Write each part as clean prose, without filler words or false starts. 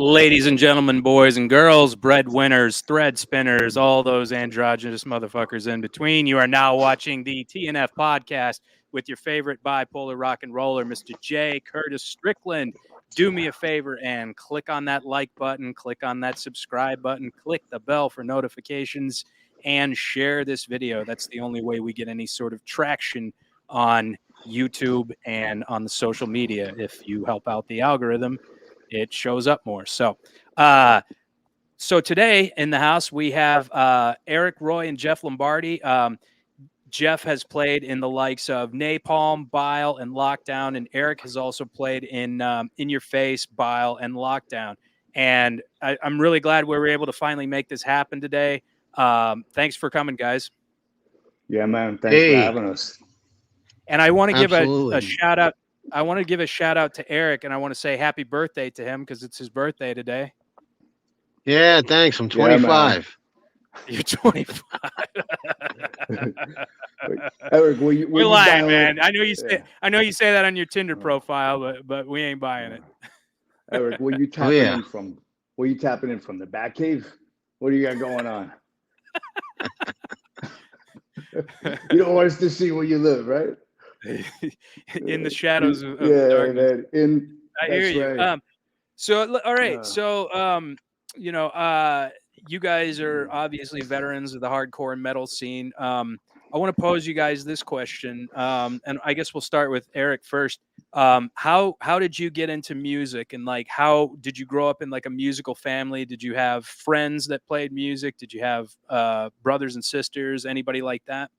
Ladies and gentlemen, boys and girls, breadwinners, thread spinners, all those androgynous motherfuckers in between, you are now watching the TNF podcast with your favorite bipolar rock and roller, Mr. J. Curtis Strickland. Do me a favor and click on that like button, click on that subscribe button, click the bell for notifications, and share this video. That's the only way we get any sort of traction on YouTube and on the social media. If you help out the algorithm, it shows up more. So today in the house, we have Eric, Roy, and Jeff Lombardi. Jeff has played in the likes of NAPALM, BILE, and Lockdown, and Eric has also played in Your Face, BILE, and Lockdown. And I'm really glad we were able to finally make this happen today. Thanks for coming, guys. Yeah, man. Thanks for having us. And I want to give a shout out. I want to give a shout out to Eric, and I want to say happy birthday to him because it's his birthday today. Yeah, thanks. I'm 25. Yeah, you're 25. Eric, we're lying, man. I know you say that on your Tinder profile, but we ain't buying it. Eric, where you tapping in from? Where you tapping in from? The Batcave? What do you got going on? You don't want us to see where you live, right? In the shadows of the darkness. Man, I hear you. Right. So all right. So you guys are obviously veterans of the hardcore and metal scene. I want to pose you guys this question, and I guess we'll start with Eric first. How did you get into music, and like how did you grow up in like a musical family? Did you have friends that played music? Did you have brothers and sisters? Anybody like that?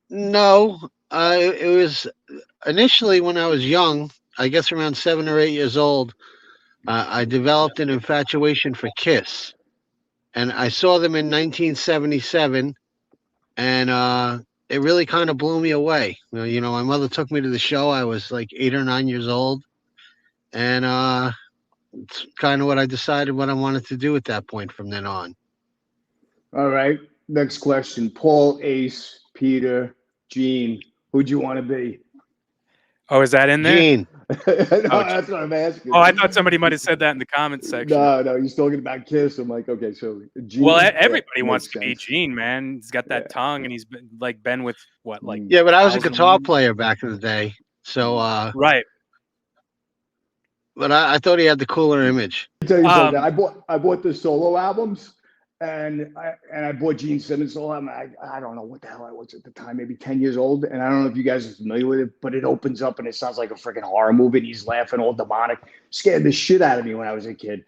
No, it was initially when I was young, I guess around 7 or 8 years old, I developed an infatuation for Kiss. And I saw them in 1977, and it really kind of blew me away. You know, my mother took me to the show. I was like 8 or 9 years old. And it's kind of what I decided what I wanted to do at that point from then on. All right. Next question. Paul, Ace, Peter, Gene, who'd you want to be? Oh, is that in there? Gene. That's what I'm asking. Oh, I thought somebody might have said that in the comments section. No, he's talking about Kiss. I'm like, okay, so Gene. Well, everybody wants to be Gene, man. He's got that tongue, and he's been with what, like? Yeah, but I was a guitar player back in the day, so right. But I thought he had the cooler image. I'll tell you something. I bought the solo albums. And I bought Gene Simmons solo album. I don't know what the hell I was at the time, maybe 10 years old. And I don't know if you guys are familiar with it, but it opens up and it sounds like a freaking horror movie. And he's laughing all demonic. Scared the shit out of me when I was a kid.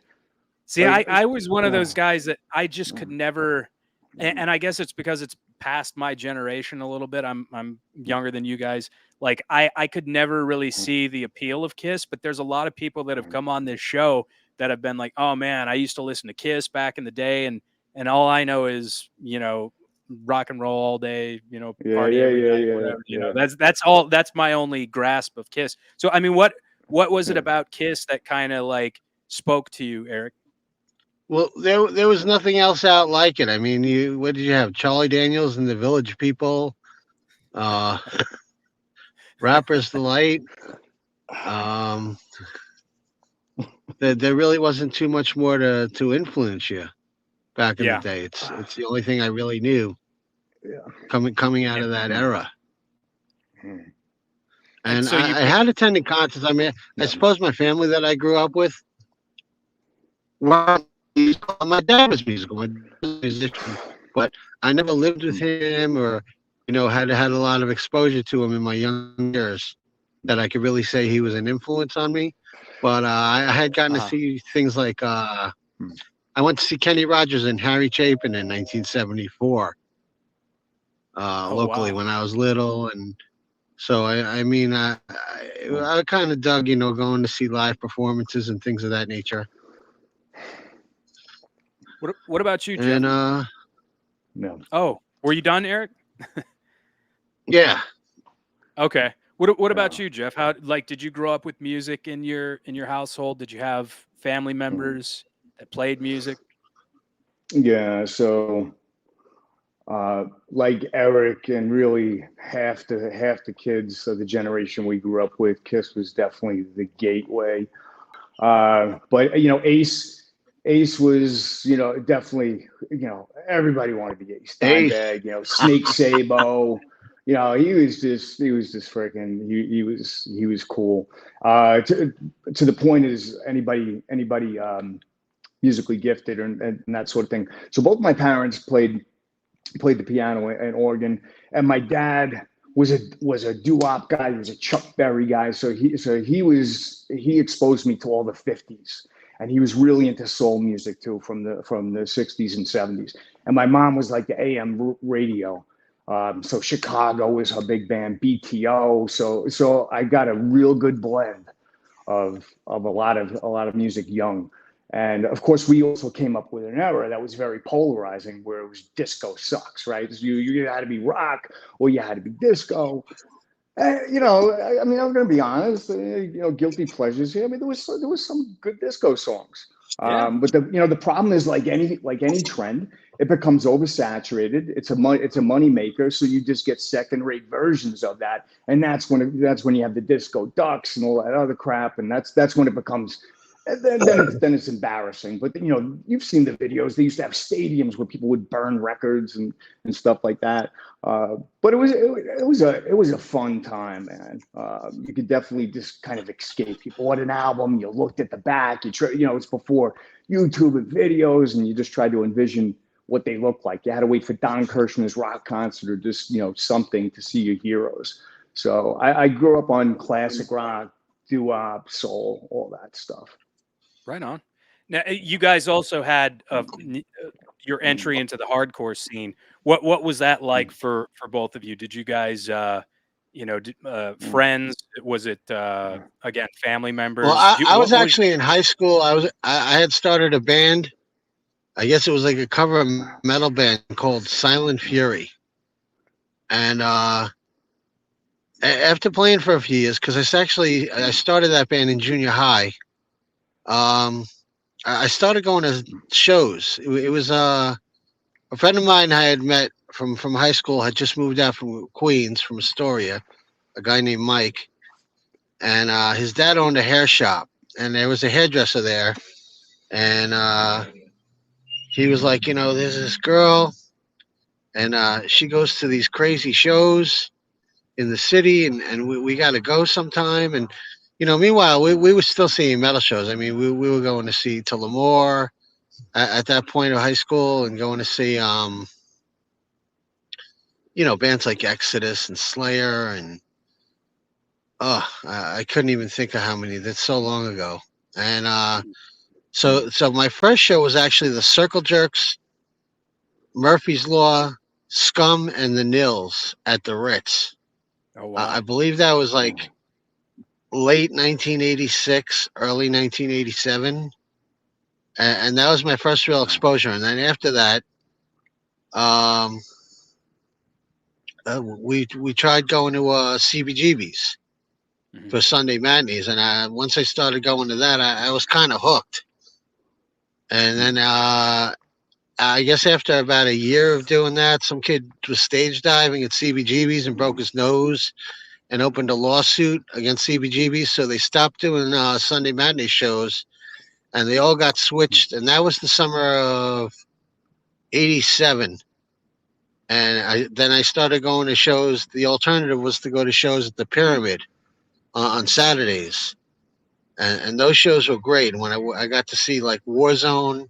See, I was one of those guys that I just could never, and I guess it's because it's past my generation a little bit. I'm younger than you guys. Like I could never really see the appeal of Kiss, but there's a lot of people that have come on this show that have been like, oh man, I used to listen to Kiss back in the day, and all I know is, you know, rock and roll all day, you know, party every night, whatever. You know, that's all. That's my only grasp of Kiss. So, I mean, what was it about Kiss that kind of like spoke to you, Eric? Well, there was nothing else out like it. I mean, what did you have? Charlie Daniels and the Village People, Rapper's Delight. There really wasn't too much more to influence you back in the day. It's the only thing I really knew coming out of that era. And so I had attended concerts. I mean, I suppose my family that I grew up with were musical. My dad was musical. My dad was a musician, but I never lived with him or, you know, had a lot of exposure to him in my young years that I could really say he was an influence on me. But I had gotten to see things like I went to see Kenny Rogers and Harry Chapin in 1974 locally when I was little. And so, I mean, I kind of dug, you know, going to see live performances and things of that nature. What about you, Jeff? And, no. Oh, were you done, Eric? Yeah. Okay. What about you, Jeff? How, like, did you grow up with music in your household? Did you have family members that played music? Yeah, so like Eric and really half the kids of the generation we grew up with, Kiss was definitely the gateway. But Ace was, definitely, everybody wanted to be Ace. Ace. Dimebag, Snake Sabo. He was just freaking. He was cool. To the point is anybody musically gifted and that sort of thing. So both my parents played the piano and organ, and my dad was a doo-wop guy. He was a Chuck Berry guy. So he exposed me to all the 50s, and he was really into soul music too, from the 60s and 70s. And my mom was like the AM radio. So Chicago was her big band, BTO. So I got a real good blend of a lot of music young. And of course, we also came up with an era that was very polarizing, where it was disco sucks, right? So you had to be rock or you had to be disco. I mean, I'm going to be honest. Guilty pleasures here. I mean, there was some good disco songs. Yeah. But the problem is, like any trend, it becomes oversaturated. It's a money maker, so you just get second rate versions of that, and that's when you have the disco ducks and all that other crap, and that's when it becomes. And then it's embarrassing. But you've seen the videos. They used to have stadiums where people would burn records and stuff like that. But it was a fun time, man. You could definitely just kind of escape. You bought an album, you looked at the back. It's before YouTube and videos, and you just tried to envision what they looked like. You had to wait for Don Kirshner's rock concert or just something to see your heroes. So I grew up on classic rock, doo-wop, soul, all that stuff. Right on. Now, you guys also had your entry into the hardcore scene. What was that like for both of you? Did you guys, friends? Was it again family members? Well, I was actually in high school. I had started a band. I guess it was like a cover metal band called Silent Fury, and after playing for a few years, because I started that band in junior high. I started going to shows. It was a friend of mine I had met from high school, had just moved out from Queens, from Astoria, a guy named Mike, and his dad owned a hair shop, and there was a hairdresser there, and he was like, there's this girl, and she goes to these crazy shows in the city, and we got to go sometime. And meanwhile, we were still seeing metal shows. I mean, we were going to see Tullamore at that point of high school, and going to see bands like Exodus and Slayer, and I couldn't even think of how many. That's so long ago. And so my first show was actually the Circle Jerks, Murphy's Law, Scum, and the Nils at the Ritz. Oh wow! I believe that was like late 1986, early 1987, and that was my first real exposure. And then after that, we tried going to CBGB's for Sunday matinees, and once I started going to that, I was kind of hooked. And then I guess after about a year of doing that, some kid was stage diving at CBGB's and broke his nose and opened a lawsuit against CBGB's. So they stopped doing Sunday matinee shows, and they all got switched. And that was the summer of '87. And then I started going to shows. The alternative was to go to shows at the Pyramid on Saturdays. And those shows were great. And when I got to see like Warzone,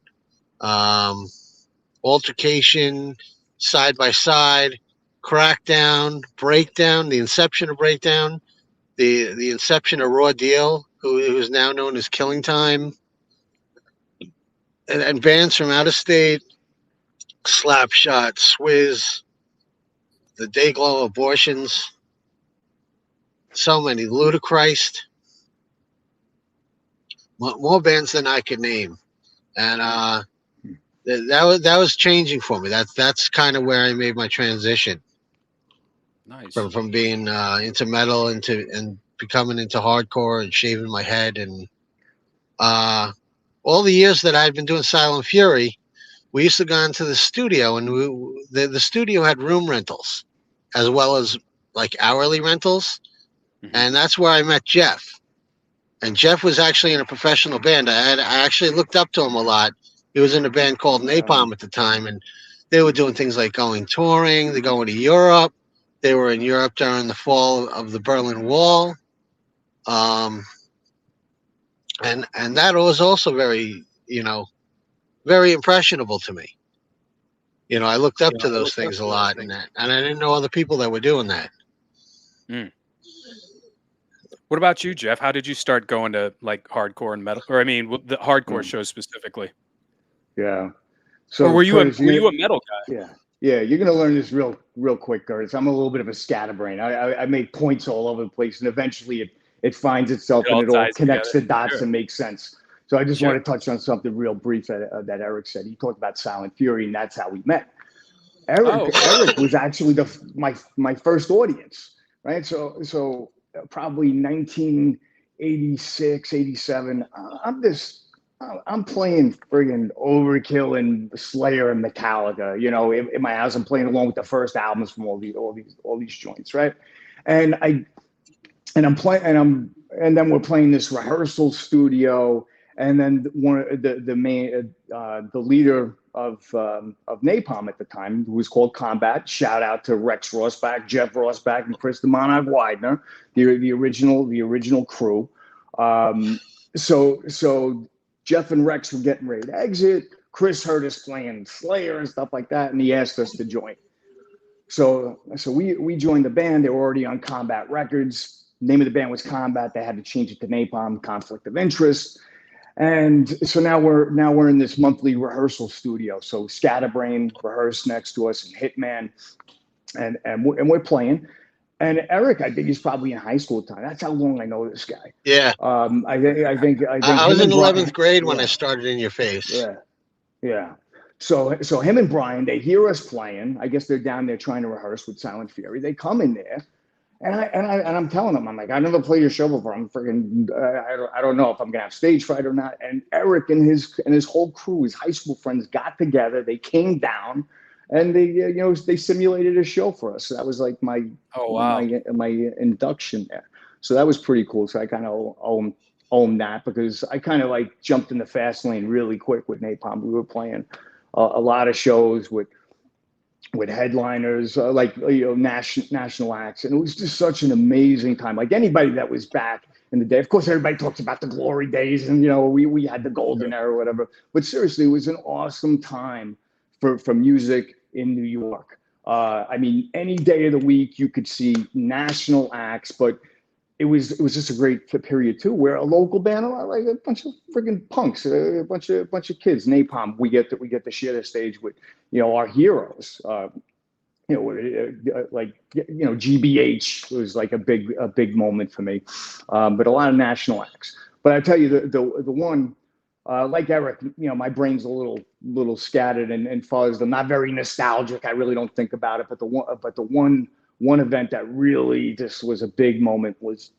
Altercation, Side by Side, Crackdown, Breakdown, the inception of Breakdown, the inception of Raw Deal, who is now known as Killing Time, and bands from out of state, Slapshot, Swizz, the Dayglow Abortions, so many, Ludachrist, more bands than I could name. And that was changing for me. That's kind of where I made my transition. Nice. From being into metal and becoming into hardcore and shaving my head, and all the years that I'd been doing Silent Fury, we used to go into the studio, and the studio had room rentals as well as like hourly rentals, and that's where I met Jeff. And Jeff was actually in a professional band. I actually looked up to him a lot. He was in a band called NAPALM at the time, and they were doing things like going touring. They're going to Europe. They were in Europe during the fall of the Berlin Wall, um, and that was also very, very impressionable to me. I looked up to those things a lot, and I didn't know other people that were doing that. Mm. What about you, Jeff? How did you start going to like hardcore and metal, or I mean, the hardcore shows specifically? Yeah. So, or were you Curtis, a metal guy? Yeah. Yeah, you're gonna learn this real quick, Curtis. I'm a little bit of a scatterbrain. I make points all over the place, and eventually it finds itself and it all connects the dots and makes sense. So I just want to touch on something real brief that Eric said. He talked about Silent Fury, and that's how we met. Eric was actually my first audience, right? So probably 1986, 87. I'm playing friggin' Overkill and Slayer and Metallica, in my house. I'm playing along with the first albums from all these joints, right? And then we're playing this rehearsal studio, and then the leader of Napalm at the time, who was called Combat. Shout out to Rex Rossback, Jeff Rossback, and Chris DeMonag Widener, the original crew. So Jeff and Rex were getting ready to exit. Chris heard us playing Slayer and stuff like that, and he asked us to join. So we joined the band. They were already on Combat Records. Name of the band was Combat. They had to change it to Napalm, conflict of interest. And so now we're in this monthly rehearsal studio. So Scatterbrain rehearsed next to us, and Hitman, and we're playing. And Eric, I think he's probably in high school time. That's how long I know this guy. Yeah. I think I was in 11th grade when I started In Your Face. Yeah. So him and Brian, they hear us playing. I guess they're down there trying to rehearse with Silent Fury. They come in there, and I'm telling them, I'm like, I never played your show before. I'm freaking, I don't know if I'm gonna have stage fright or not. And Eric and his whole crew, his high school friends, got together. They came down, and they simulated a show for us. So that was like my induction there. So that was pretty cool. So I kind of own that, because I kind of like jumped in the fast lane really quick with Napalm. We were playing a lot of shows with headliners, national acts, and it was just such an amazing time. Like anybody that was back in the day, of course, everybody talks about the glory days, and we had the golden era or whatever. But seriously, it was an awesome time for music in New York. I mean, any day of the week you could see national acts, but it was just a great period too, where a local band, like a bunch of friggin' punks, a bunch of kids, Napalm, we get to share the stage with, our heroes. GBH was like a big moment for me, but a lot of national acts. But I tell you, the one, like Eric, my brain's a little scattered and fuzzy. I'm not very nostalgic. I really don't think about it. But the one event that really just was a big moment was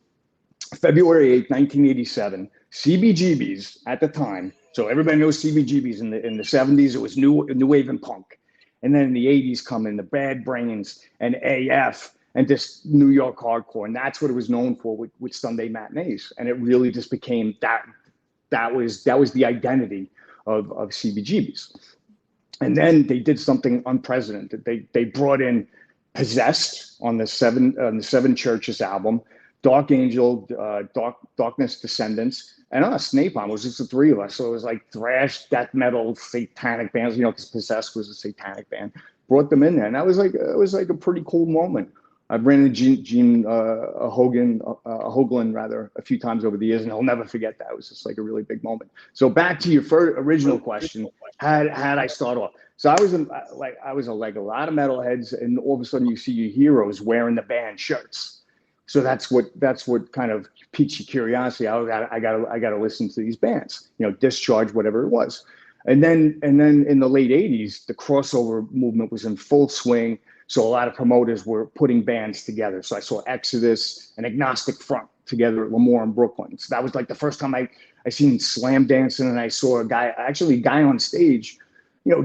February 8th, 1987. CBGBs at the time. So everybody knows CBGBs in the 70s. It was new wave and punk. And then in the 80s come in the Bad Brains and AF and just New York hardcore. And that's what it was known for with Sunday matinees. And it really just became that was the identity of CBGBs. And then they did something unprecedented. They brought in Possessed on the Seven Churches album, Dark Angel, Darkness Descendants, and us, Napalm. It was just the three of us. So it was like thrash, death metal, satanic bands, because Possessed was a satanic band. Brought them in there. And it was like a pretty cool moment. I've ran into Gene Hoglan rather a few times over the years, and I'll never forget that. It was just like a really big moment. So back to your original question, had I start off. So I was like a lot of metalheads, and all of a sudden you see your heroes wearing the band shirts. So that's what kind of piques your curiosity. I got to listen to these bands, Discharge, whatever it was. And then in the late 80s, the crossover movement was in full swing. So a lot of promoters were putting bands together. So I saw Exodus and Agnostic Front together at Lemoore in Brooklyn. So that was like the first time I seen Slam dancing, and I saw a guy on stage,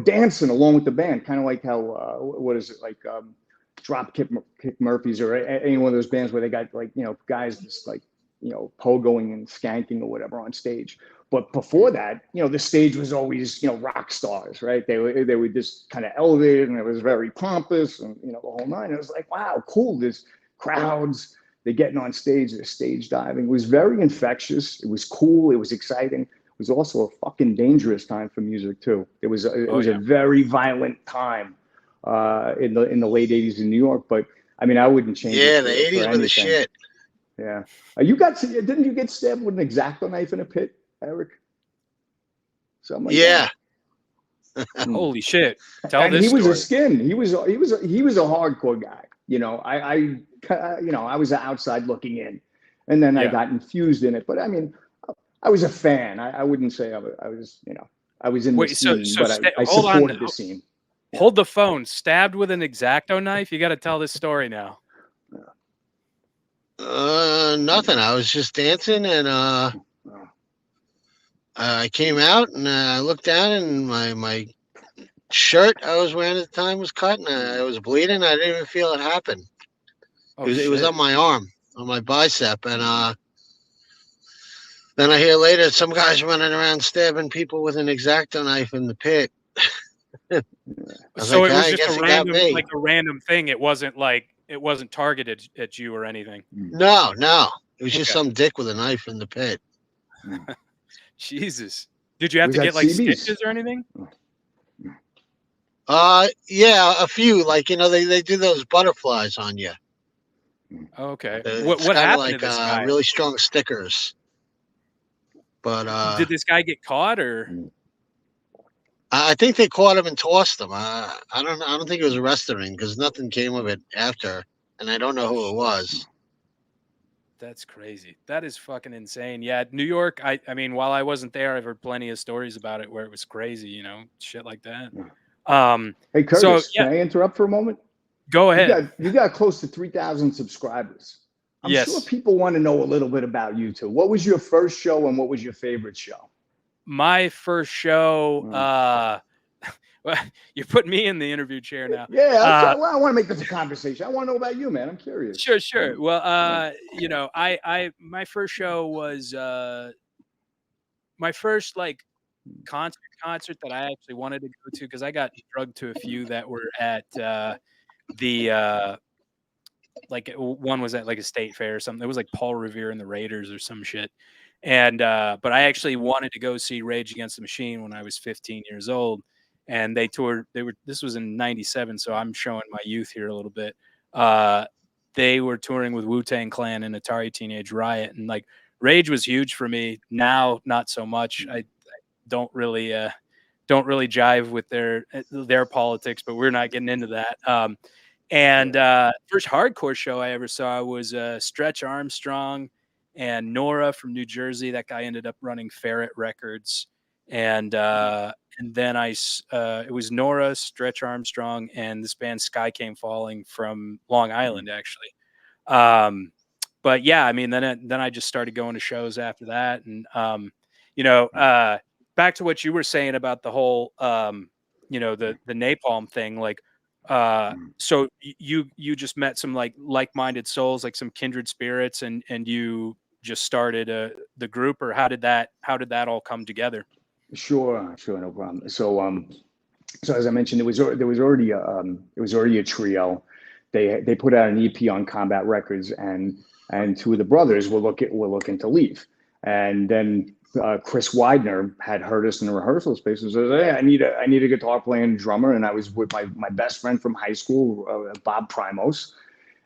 dancing along with the band, kind of like how, what is it, like Dropkick Murphys or any one of those bands where they got guys just like pogoing and skanking or whatever on stage. But before that, the stage was always, rock stars, right? They were just kind of elevated, and it was very pompous, and the whole nine. It was like, wow, cool. There's crowds. They're getting on stage. They're stage diving. It was very infectious. It was cool. It was exciting. It was also a fucking dangerous time for music too. It was a very violent time in the late '80s in New York. But I mean, I wouldn't change it. Yeah, the '80s were the shit. Yeah. Didn't you get stabbed with an X-Acto knife in a pit, Eric? Something like that. Holy shit! And he was a skin. He was a hardcore guy. I was outside looking in, and then I got infused in it. But I mean, I was a fan. I wouldn't say I was. I was in the scene, but I supported the scene. Hold the phone. Stabbed with an X-Acto knife. You got to tell this story now. Nothing. I was just dancing, and I came out, and I looked down, and my shirt I was wearing at the time was cut, and I was bleeding. I didn't even feel it happen. It was on my arm, on my bicep, and then I hear later some guys running around stabbing people with an X-Acto knife in the pit. So it was just a random thing. It wasn't targeted at you or anything. No. It was just some dick with a knife in the pit. Jesus. Did you have to get like stitches or anything? Yeah, a few. Like, they do those butterflies on you. Okay. What happened like, to this guy? Really strong stickers. But did this guy get caught, or? I think they caught him and tossed him. I don't think it was arresting because nothing came of it after, and I don't know who it was. That's crazy. That is fucking insane. Yeah, New York. I mean, while I wasn't there, I've heard plenty of stories about it where it was crazy. Shit like that. Hey Curtis, can I interrupt for a moment? Go ahead. You got close to 3,000 subscribers. I'm sure people want to know a little bit about you too. What was your first show, and what was your favorite show? My first show. You're putting me in the interview chair now. Yeah, I want to make this a conversation. I want to know about you, man. I'm curious. Sure. Well, my first show was my first concert that I actually wanted to go to, because I got drugged to a few that were at one was at like a state fair or something. It was like Paul Revere and the Raiders or some shit. And but I actually wanted to go see Rage Against the Machine when I was 15 years old. And they toured. This was in '97, so I'm showing my youth here a little bit. They were touring with Wu-Tang Clan and Atari Teenage Riot, and like Rage was huge for me. Now, not so much. I don't really jive with their politics, but we're not getting into that. First hardcore show I ever saw was Stretch Armstrong and Nora from New Jersey. That guy ended up running Ferret Records, and then it was Nora, Stretch Armstrong, and this band Sky Came Falling from Long Island, actually. But yeah, I mean, then I just started going to shows after that, and back to what you were saying about the whole, the napalm thing, like. So you just met some like-minded souls, like some kindred spirits, and you just started the group, or how did that all come together? Sure, no problem. So as I mentioned, there was already a trio. They put out an EP on Combat Records, and two of the brothers were looking to leave, and then Chris Widener had heard us in the rehearsal space and says, "Hey, I need a guitar player and drummer." And I was with my best friend from high school, Bob Primos,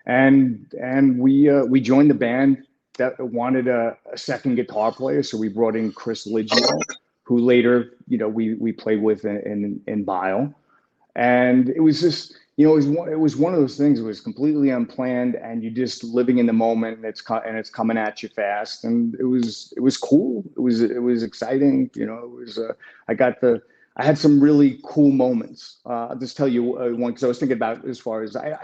and we joined the band that wanted a second guitar player. So we brought in Chris Liggio, who later we played with in BILE, and it was just. It was one of those things. It was completely unplanned, and you're just living in the moment, and it's coming at you fast. And it was cool. It was exciting. I had some really cool moments. I'll just tell you one, because I was thinking about, as far as I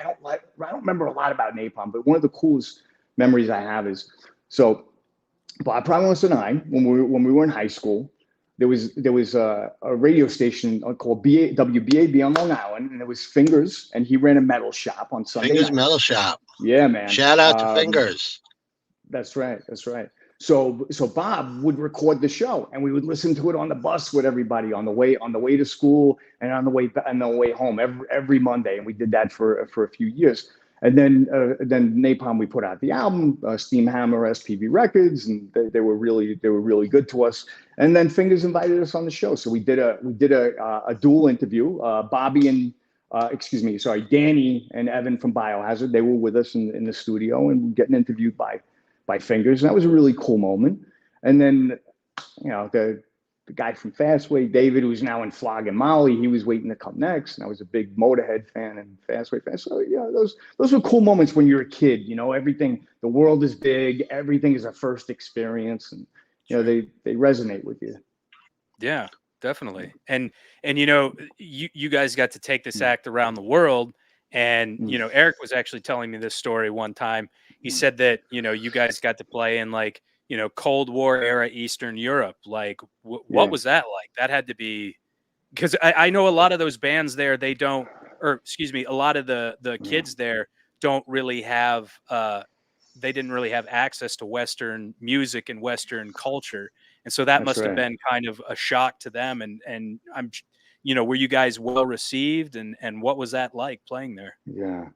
don't remember a lot about Napalm, but one of the coolest memories I have is, so Bob Primos and I, when we were in high school, there was a radio station called WBAB on Long Island, and it was Fingers, and he ran a metal shop on Sunday Fingers night. Metal Shop. Yeah, man. Shout out to Fingers. That's right. That's right. So Bob would record the show, and we would listen to it on the bus with everybody on the way to school and on the way home every Monday, and we did that for a few years. And then Napalm, we put out the album, Steam Hammer, SPV Records, and they were really good to us. And then Fingers invited us on the show, so we did a dual interview. Bobby and Danny and Evan from Biohazard, they were with us in the studio and getting interviewed by Fingers, and that was a really cool moment. And then, the guy from Fastway, David, who's now in Flog and Molly, he was waiting to come next, and I was a big Motorhead fan and Fastway fan. So those were cool moments when you're a kid. Everything, the world is big, everything is a first experience, and they resonate with you. Yeah, definitely. And you guys got to take this act around the world. And, Eric was actually telling me this story one time. He said that, you guys got to play in like, Cold War era Eastern Europe. Like, what was that like? That had to be, because I know a lot of those bands there, a lot of the kids there don't really have, they didn't really have access to Western music and Western culture. And so that must have been kind of a shock to them. And I'm, were you guys well received, and what was that like playing there? Yeah.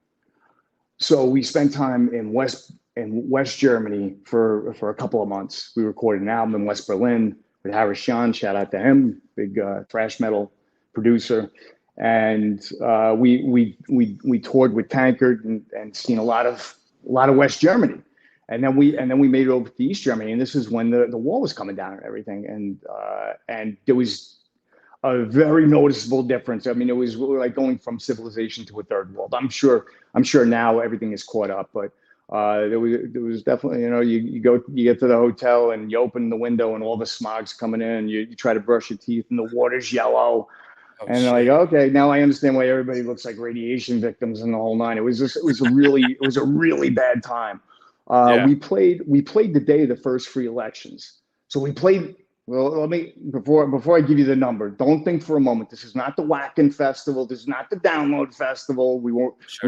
So we spent time in West Germany for a couple of months. We recorded an album in West Berlin with Harris John. Shout out to him, big thrash metal producer. And we toured with Tankard and seen a lot of West Germany. And then we made it over to East Germany, and this is when the wall was coming down and everything. And there was a very noticeable difference. I mean, it was like going from civilization to a third world. I'm sure now everything is caught up, but there was definitely, you get to the hotel and you open the window and all the smog's coming in. You try to brush your teeth and the water's yellow. And they're like, okay, now I understand why everybody looks like radiation victims and the whole nine. It was a really bad time. We played the day of the first free elections. So we played. Well, let me before I give you the number. Don't think for a moment. This is not the Wacken Festival. This is not the Download Festival. We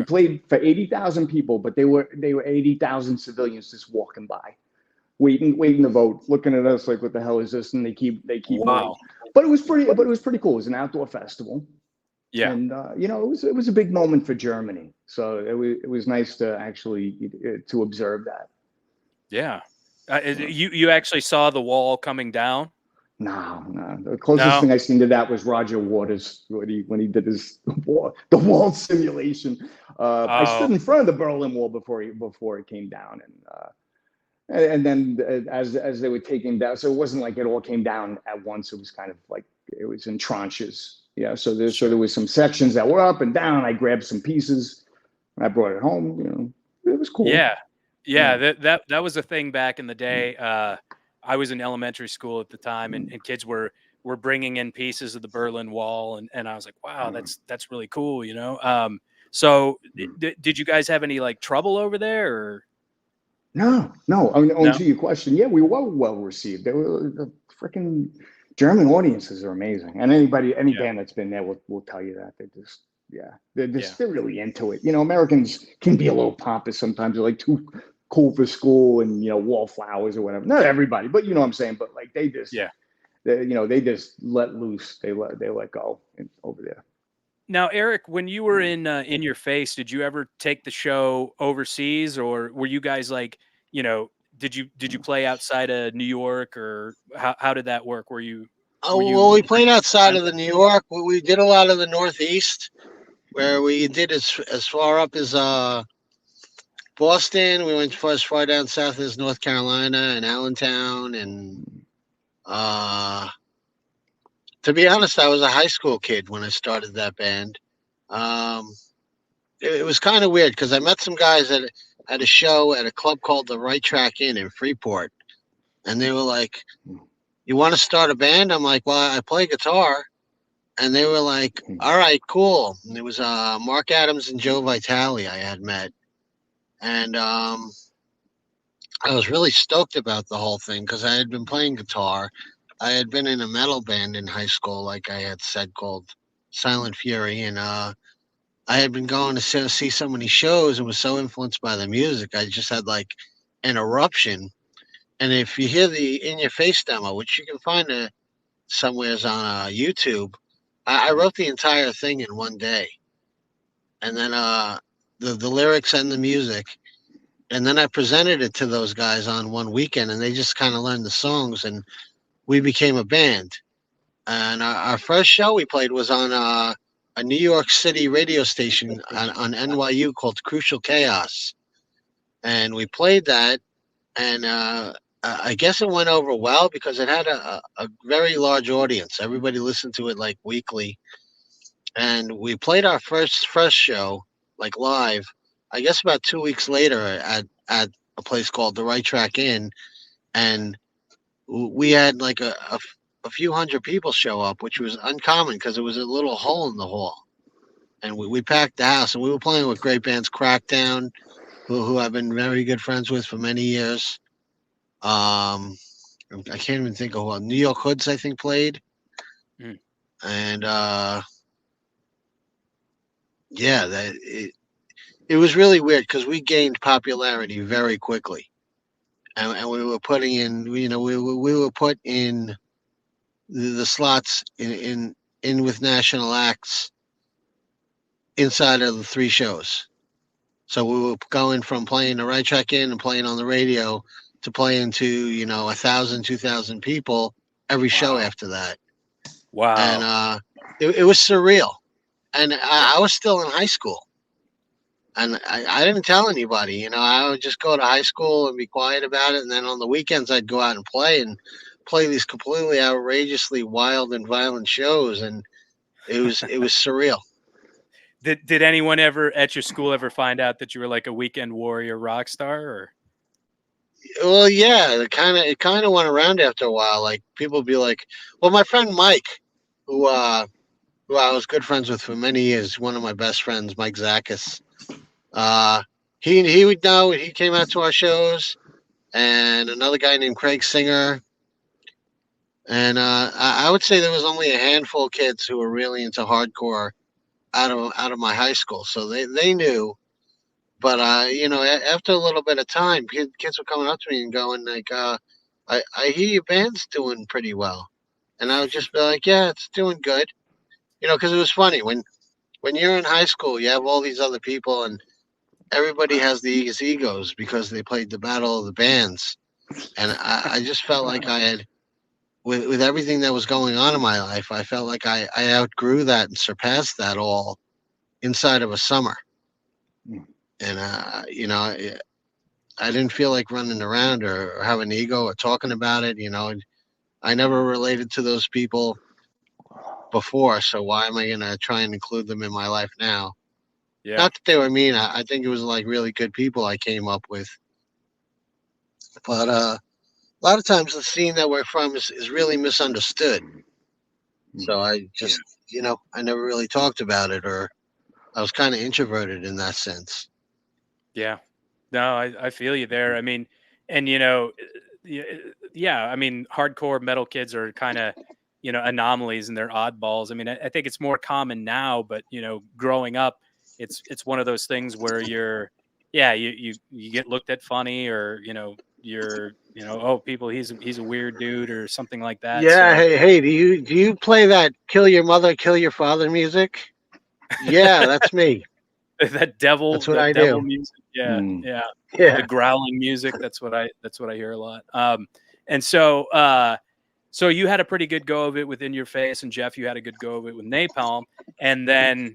played for 80,000 people, but they were 80,000 civilians just walking by, waiting to vote, looking at us like, what the hell is this? And they keep. Wow. But it was pretty cool. It was an outdoor festival. Yeah. And it was a big moment for Germany. So it was nice to actually to observe that. Yeah. You actually saw the wall coming down? No. The closest thing I seen to that was Roger Waters when he did the wall simulation. I stood in front of the Berlin Wall before it came down, and then as they were taking down, so it wasn't like it all came down at once. It was kind of like it was in tranches. Yeah. So there was some sections that were up and down. I grabbed some pieces, and I brought it home. It was cool. Yeah. Yeah, that was a thing back in the day. I was in elementary school at the time, and kids were bringing in pieces of the Berlin Wall, and I was like, wow, that's really cool, So did you guys have any like trouble over there, or? No. I mean, to your question, yeah, we were well received. The freaking German audiences are amazing, and any band that's been there will tell you that. They're really into it. Americans can be a little pompous sometimes. They're like too cool for school and wallflowers or whatever. Not everybody, but you know what I'm saying. But like they just they just let loose. They let go over there. Now, Eric, when you were in Your Face, did you ever take the show overseas, or were you guys like, did you play outside of New York, or how did that work? We played outside of the New York. We did a lot of the Northeast, where we did as far up as Boston. We went as far down south as North Carolina and Allentown. And to be honest, I was a high school kid when I started that band. It was kind of weird because I met some guys at a show at a club called the Right Track Inn in Freeport. And they were like, you want to start a band? I'm like, well, I play guitar. And they were like, all right, cool. And it was Mark Adams and Joe Vitale I had met. And I was really stoked about the whole thing because I had been playing guitar. I had been in a metal band in high school, like I had said, called Silent Fury. And I had been going to see so many shows and was so influenced by the music. I just had like an eruption. And if you hear the In Your Face demo, which you can find somewheres on YouTube, I wrote the entire thing in one day, and then the lyrics and the music, and then I presented it to those guys on one weekend, and they just kind of learned the songs, and we became a band. And our first show we played was on a New York City radio station on NYU called Crucial Chaos, and we played that, and I guess it went over well because it had a very large audience. Everybody listened to it like weekly, and we played our first show like live. I guess about 2 weeks later at a place called the Right Track Inn, and we had like a few hundred people show up, which was uncommon because it was a little hole in the hall. And we packed the house, and we were playing with great bands, Crackdown, who I've been very good friends with for many years. I can't even think of who. New York Hoods, I think, played. Mm. And yeah, it was really weird because we gained popularity very quickly. And we were putting in, we were put in the slots in with national acts inside of the 3 shows. So we were going from playing the Right Track In and playing on the radio to playing to 1,000, 2,000 people every show after that. Wow. And it was surreal. And I was still in high school. And I didn't tell anybody, I would just go to high school and be quiet about it. And then on the weekends, I'd go out and play these completely outrageously wild and violent shows. And it was surreal. Did anyone ever at your school ever find out that you were like a weekend warrior rock star? Or? Well, yeah, it kind of went around after a while. Like people would be like, well, my friend Mike, who I was good friends with for many years, one of my best friends, Mike Zakis. He would know. He came out to our shows, and another guy named Craig Singer. And I would say there was only a handful of kids who were really into hardcore out of my high school, so they knew. But after a little bit of time, kids were coming up to me and going like, I hear your band's doing pretty well," and I would just be like, "Yeah, it's doing good," because it was funny when you're in high school, you have all these other people, and everybody has these egos because they played the battle of the bands, and I just felt like I had. With everything that was going on in my life, I felt like I outgrew that and surpassed that all inside of a summer. And, I didn't feel like running around or having an ego or talking about it. I never related to those people before. So why am I going to try and include them in my life now? Yeah. Not that they were mean. I think it was like really good people I came up with. But a lot of times the scene that we're from is really misunderstood. So I just, I never really talked about it, or I was kind of introverted in that sense. Yeah. No, I feel you there. I mean, and yeah, I mean, hardcore metal kids are kind of, anomalies and they're oddballs. I mean, I think it's more common now, but growing up, it's one of those things where you get looked at funny, or you're oh, people, he's a weird dude or something like that. Yeah. So. Hey, do you play that "Kill Your Mother, Kill Your Father" music? Yeah, that's me. That devil. That's what I do. Music. Yeah, yeah. The growling music. That's what I hear a lot. And so so you had a pretty good go of it with In Your Face, and Jeff, you had a good go of it with Napalm. And then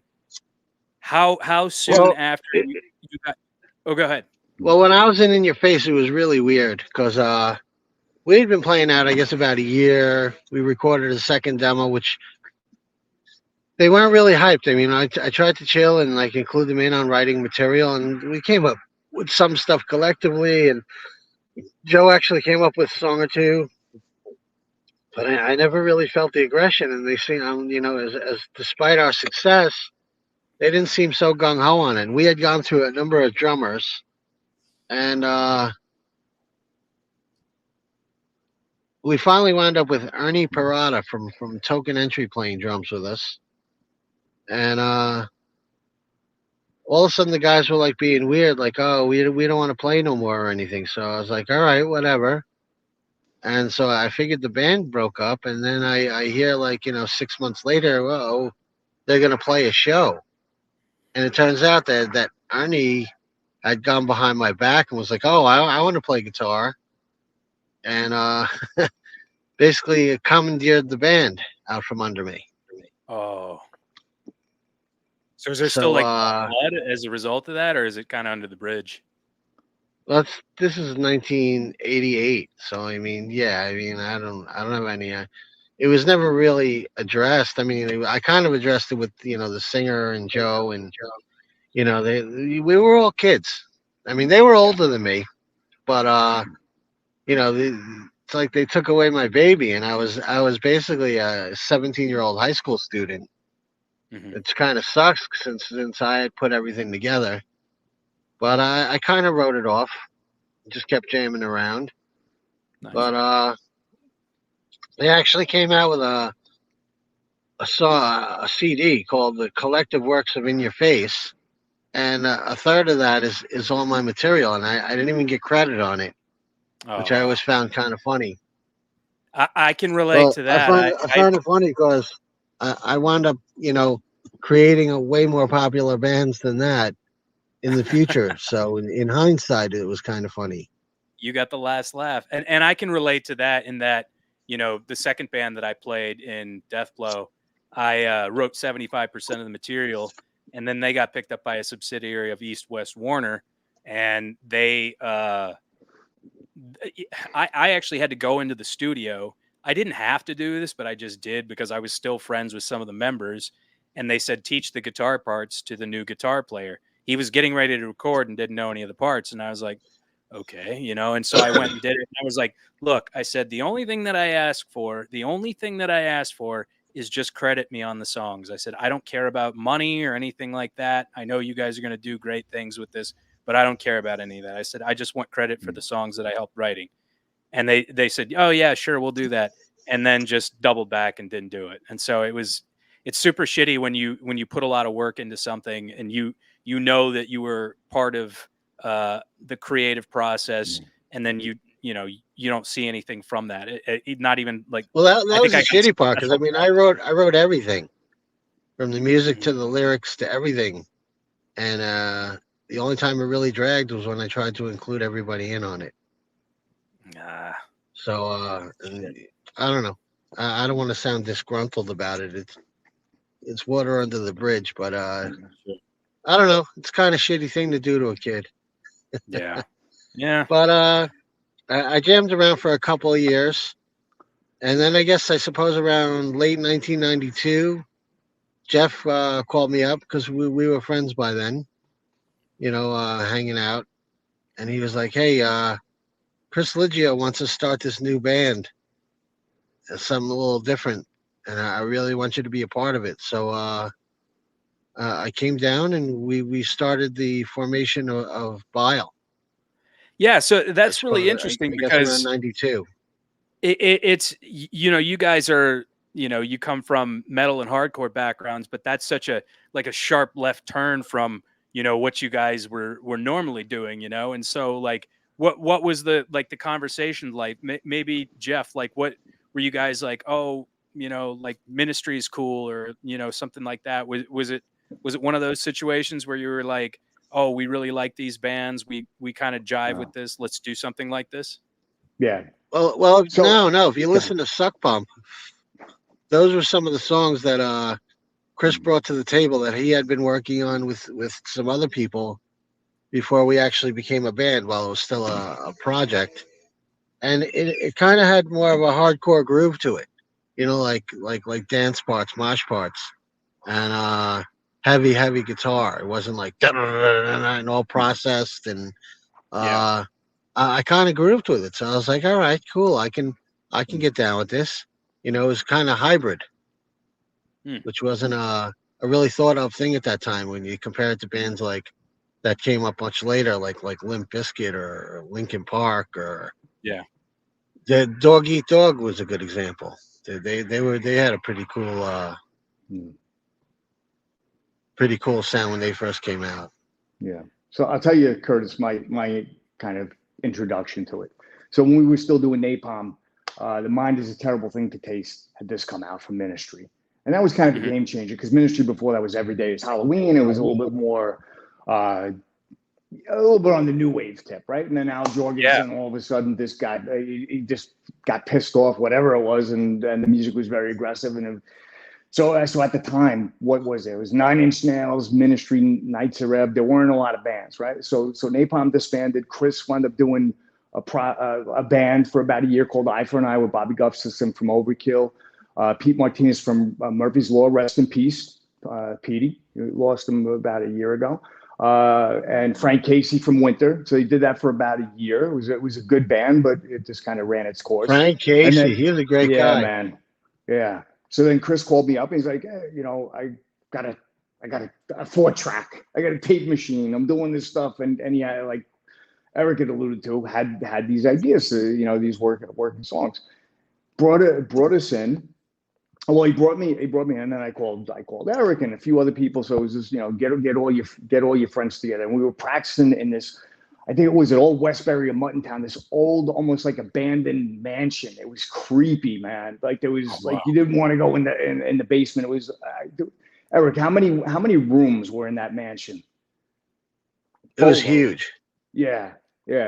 how soon after you got? Oh, go ahead. Well, when I was in Your Face, it was really weird because we had been playing out, I guess, about a year. We recorded a second demo, which they weren't really hyped. I mean, I tried to chill and like include them in on writing material, and we came up with some stuff collectively. And Joe actually came up with a song or two, but I never really felt the aggression. And they seem, as despite our success, they didn't seem so gung ho on it. And we had gone through a number of drummers, and we finally wound up with Ernie Parada from Token Entry playing drums with us. And all all of a sudden the guys were like being weird, like, oh, we don't want to play no more or anything. So I was like, all right, whatever. And so I figured the band broke up, and then I hear like 6 months later, well, they're gonna play a show, and it turns out that Ernie had gone behind my back and was like, oh, I want to play guitar, and basically commandeered the band out from under me. Oh. So is there still So like blood as a result of that, or is it kind of under the bridge? this is 1988, so I mean, yeah, I mean, I don't have any. It was never really addressed. I mean, I kind of addressed it with the singer and Joe, and we were all kids. I mean, they were older than me, but it's like they took away my baby, and I was basically a 17-year-old high school student. Mhm. It kind of sucks since I had put everything together, but I kind of wrote it off. Just kept jamming around. Nice. But they actually came out with a CD called "The Collective Works of In Your Face," and a third of that is all my material, and I didn't even get credit on it, which I Oh, always found kind of funny. I can relate Well, to I that. find I find it funny because I wound up, creating a way more popular bands than that in the future. So in hindsight, it was kind of funny. You got the last laugh, and I can relate to that in that the second band that I played in Deathblow, I wrote 75% of the material, and then they got picked up by a subsidiary of East West Warner, and they I actually had to go into the studio. I didn't have to do this, but I just did because I was still friends with some of the members. And they said, teach the guitar parts to the new guitar player. He was getting ready to record and didn't know any of the parts. And I was like, okay, And so I went and did it. And I was like, look, I said, the only thing that I asked for is just credit me on the songs. I said, I don't care about money or anything like that. I know you guys are going to do great things with this, but I don't care about any of that. I said, I just want credit for the songs that I helped writing. And they said, oh yeah, sure, we'll do that. And then just doubled back and didn't do it. And so it's super shitty when you put a lot of work into something and you know that you were part of the creative process, and then you don't see anything from that. Not even like, Well, I that think was the I got shitty part because I mean, I wrote everything from the music Mhm. to the lyrics to everything, and the only time it really dragged was when I tried to include everybody in on it. Ah, So and I don't know. I don't want to sound disgruntled about it. It's water under the bridge, but I don't know. It's kind of shitty thing to do to a kid. yeah, yeah. But I jammed around for a couple of years, and then I suppose around late 1992, Jeff called me up because we were friends by then. Hanging out, and he was like, "Hey, Chris Liggio wants to start this new band, something a little different, and I really want you to be a part of it." So I came down, and we started the formation of BILE. Yeah, so I that's really suppose interesting I guess around because '92. it's you guys are you come from metal and hardcore backgrounds, but that's such a like a sharp left turn from what you guys were normally doing, and so like what was the conversation like? Maybe Jeff, like what were you guys like? Oh, like ministry is cool, or something like that. Was it one of those situations where you were like, oh, we really like these bands, we kind of jive with this, let's do something like this? Yeah. Well, So no. If you go ahead. listen to Suck Pump, those were some of the songs that Chris brought to the table that he had been working on with some other people before we actually became a band. While it was still a project, and it kind of had more of a hardcore groove to it, like dance parts, mosh parts, and heavy guitar. It wasn't like and all processed, and Yeah. I kind of grooved with it. So I was like, all right, cool. I can get down with this. It was kind of hybrid, Hmm. which wasn't a really thought of thing at that time when you compare it to bands like that came up much later, like Limp Bizkit or Linkin Park or Yeah. the Dog Eat Dog was a good example. They had a Mm. pretty cool sound when they first came out. Yeah. So I'll tell you, Curtis, my kind of introduction to it. So when we were still doing Napalm, The Mind is a Terrible Thing to Taste had just come out from Ministry. And that was kind of a game changer because Ministry before that was every day is Halloween. It was a little bit more, a little bit on the new wave tip, right? And then Al Jorgensen, all of a sudden, this guy, he just got pissed off, whatever it was, and the music was very aggressive. And so at the time, what was it? It was 9 Inch Nails, Ministry, Nights of Reb. There weren't a lot of bands, right? So Napalm disbanded. Chris wound up doing a band for about a year called Eye for an Eye with Bobby Gustafson from Overkill. Pete Martinez from Murphy's Law, rest in peace. Petey, we lost him about a year ago. And Frank Casey from Winter. So he did that for about a year. It was a good band, but it just kind of ran its course. Frank Casey, he was a great guy. Yeah, man. Yeah. So then Chris called me up and he's like, hey, I got a 4-track. I got a tape machine. I'm doing this stuff. And he had, like Eric had alluded to, had these ideas, these working songs. Brought us in. Well, he brought me in, and then I called Eric and a few other people. So it was just, get all your friends together. And we were practicing in this, I think it was an old Westbury of Muttontown, this old, almost like abandoned mansion. It was creepy, man. Like there was you didn't want to go in the basement. It was Eric, how many rooms were in that mansion? It was huge. Yeah.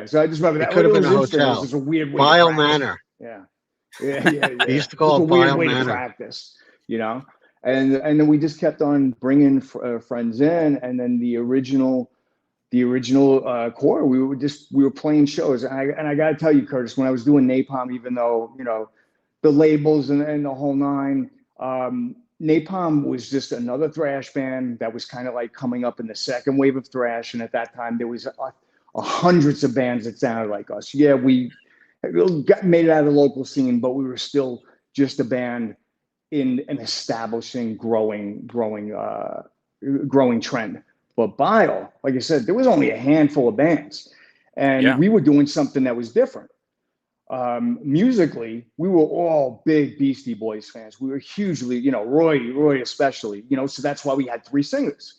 So I just remember that could have been a hotel. It was a weird way. BILE Manor. Yeah. They used to call it BILE Manor. To practice, and then we just kept on bringing friends in, and then the original core, we were playing shows, and I got to tell you, Curtis, when I was doing Napalm, even though the labels and the whole nine, Napalm was just another thrash band that was kind of like coming up in the second wave of thrash, and at that time there was hundreds of bands that sounded like us. Yeah, we made it out of the local scene, but we were still just a band in an establishing, growing trend. But BILE, like I said, there was only a handful of bands, and we were doing something that was different. Musically, we were all big Beastie Boys fans. We were hugely, Roi especially, so that's why we had 3 singers.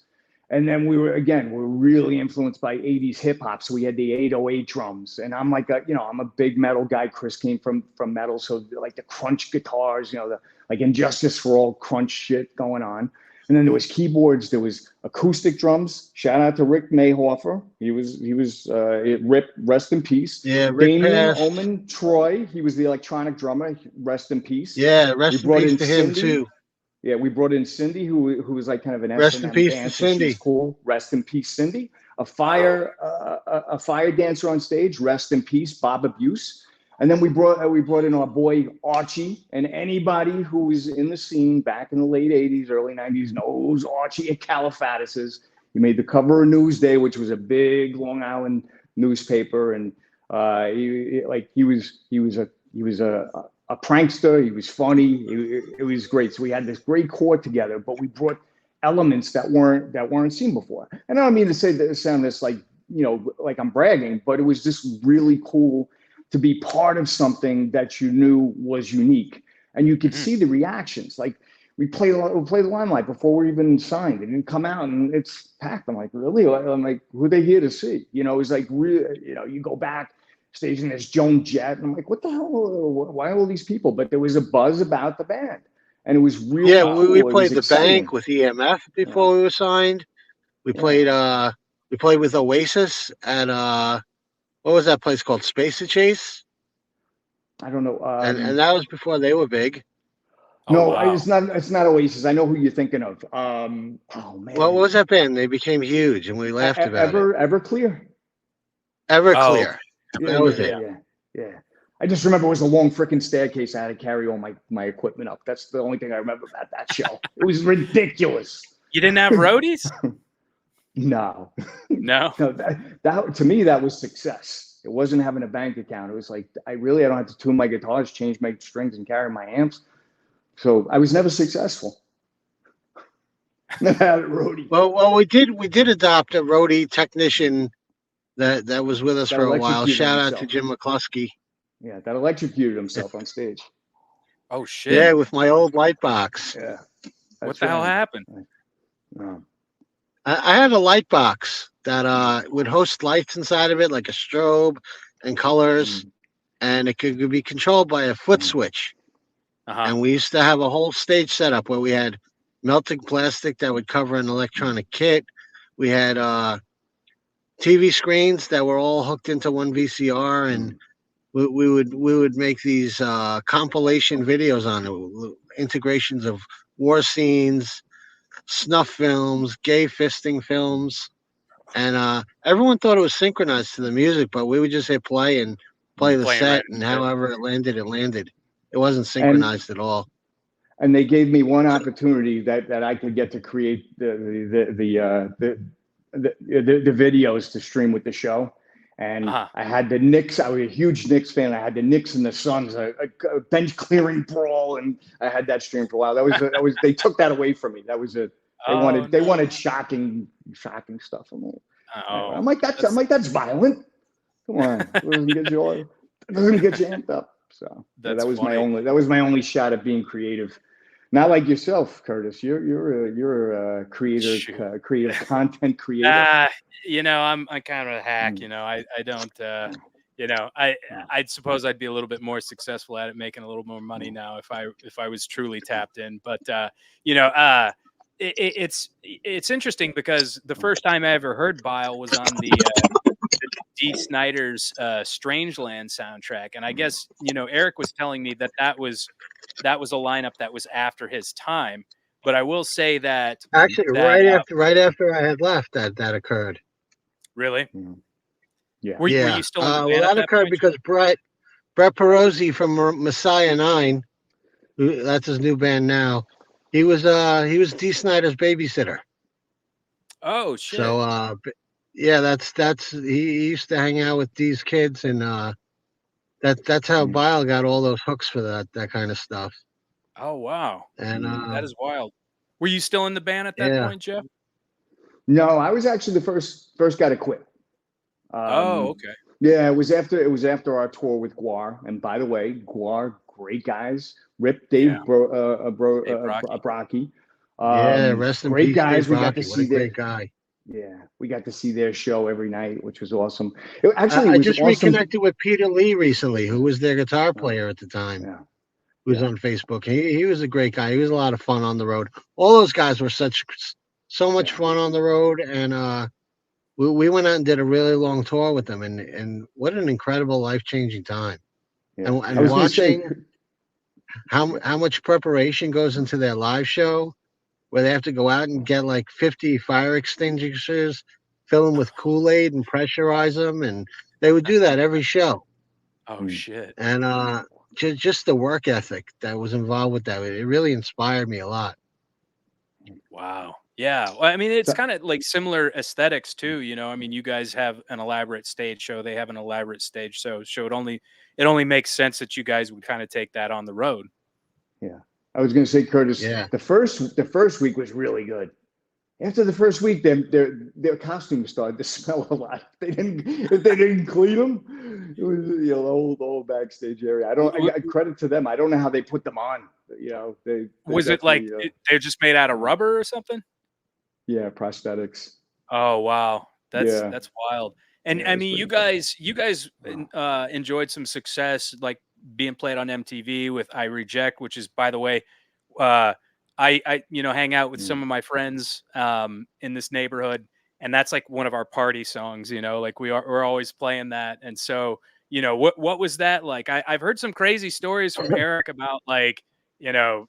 And then we're really influenced by 80s hip hop. So we had the 808 drums, and I'm like, I'm a big metal guy. Chris came from metal. So like the crunch guitars, like Injustice for All crunch shit going on. And then there was keyboards, there was acoustic drums. Shout out to Rick Mayhofer. He was Rip, rest in peace. Yeah, Rick Damien Omen Troy, he was the electronic drummer, rest in peace. Yeah, rest in peace to him too. Yeah, we brought in Cindy, who was like kind of an rest in peace to Cindy. She's cool. Rest in peace, Cindy. A fire dancer on stage. Rest in peace, Bob Abuse. And then we brought in our boy Archie, and anybody who was in the scene back in the late '80s, early '90s knows Archie at Califatis's. He made the cover of Newsday, which was a big Long Island newspaper, and he was a prankster. He was funny. It was great. So we had this great core together, but we brought elements that weren't seen before. And I don't mean to sound this like I'm bragging, but it was just really cool to be part of something that you knew was unique, and you could see the reactions. Like we played the Limelight before we even signed. It didn't come out, and it's packed. I'm like, really? I'm like, who are they here to see? It was like, really, you go back. Staging this Joan Jett, and I'm like, what the hell? Why all these people? But there was a buzz about the band, and it was really cool. We played the Bank with EMF before we were signed. We played with Oasis at what was that place called? Space Chase? I don't know. And that was before they were big. No, it's not Oasis. I know who you're thinking of. Oh man, what was that band? They became huge, and we laughed about it. Everclear. Everclear. That was it. Yeah. I just remember it was a long freaking staircase. I had to carry all my equipment up. That's the only thing I remember about that show. It was ridiculous. You didn't have roadies? No. That to me, that was success. It wasn't having a bank account. It was like, I don't have to tune my guitars, change my strings, and carry my amps. So I was never successful. Never had a roadie. Well, we did adopt a roadie technician that was with us for a while. Shout out to Jim McCluskey. Yeah, that electrocuted himself on stage. Oh shit! Yeah, with my old light box. Yeah. What the hell happened? No. I had a light box that would host lights inside of it, like a strobe and colors, and it could be controlled by a foot switch. And we used to have a whole stage setup where we had melting plastic that would cover an electronic kit. We had TV screens that were all hooked into one VCR, and we would make these compilation videos on it, integrations of war scenes, snuff films, gay fisting films, and everyone thought it was synchronized to the music, but we would just hit play and play the set, and however it landed, it landed. It wasn't synchronized at all. And they gave me one opportunity that I could get to create the videos to stream with the show. And I had the Knicks. I was a huge Knicks fan. I had the Knicks and the Suns, a bench clearing brawl, and I had that stream for a while. That was they took that away from me. That was they wanted shocking stuff. I'm like that's violent. Come on, it doesn't get you amped up. So that was my only shot at being creative. Not like yourself, Curtis. You're a creative content creator. I'm kind of a hack. I don't. I'd suppose I'd be a little bit more successful at it, making a little more money now if I was truly tapped in. But it's interesting because the first time I ever heard BILE was on the D. Snyder's Strangeland soundtrack, and I guess Eric was telling me that was a lineup that was after his time. But I will say that actually right after I had left, that occurred. Really? Yeah. Were you still in the band that occurred because Brett Perozzi from Messiah 9, that's his new band now. He was D. Snyder's babysitter. Oh shit! So that's he used to hang out with these kids, and that's how BILE got all those hooks for that kind of stuff. Oh wow! And that is wild. Were you still in the band at that point, Jeff? No, I was actually the first guy to quit. Okay. Yeah, it was after our tour with Guar, and by the way, Guar, great guys. Rip Dave Brocky. Rest in great peace, guys. Dave We Brocky. got to see great guy. Yeah, we got to see their show every night, which was awesome. I just reconnected with Peter Lee recently, who was their guitar player at the time. Yeah. Who was on Facebook. He was a great guy. He was a lot of fun on the road. All those guys were so much fun on the road, and we went out and did a really long tour with them, and what an incredible, life-changing time. Yeah. And watching how much preparation goes into their live show, where they have to go out and get like 50 fire extinguishers, fill them with Kool-Aid and pressurize them, and they would do that every show. Oh shit! And just the work ethic that was involved with that, it really inspired me a lot. Wow. Yeah. Well, I mean, it's kind of like similar aesthetics too. I mean, you guys have an elaborate stage show. They have an elaborate stage show. It only makes sense that you guys would kind of take that on the road. Yeah. I was going to say, Curtis, the first week was really good. After the first week, their costumes started to smell a lot. If they didn't clean them, it was old backstage area. I credit to them. I don't know how they put them on. Was it like they're just made out of rubber or something? Yeah, prosthetics. Oh wow, that's wild. And I mean, you guys enjoyed some success, like being played on MTV with "I Reject," which is, by the way, I hang out with some of my friends in this neighborhood, and that's like one of our party songs. Like we're always playing that. And so what was that like? I've heard some crazy stories from Eric about like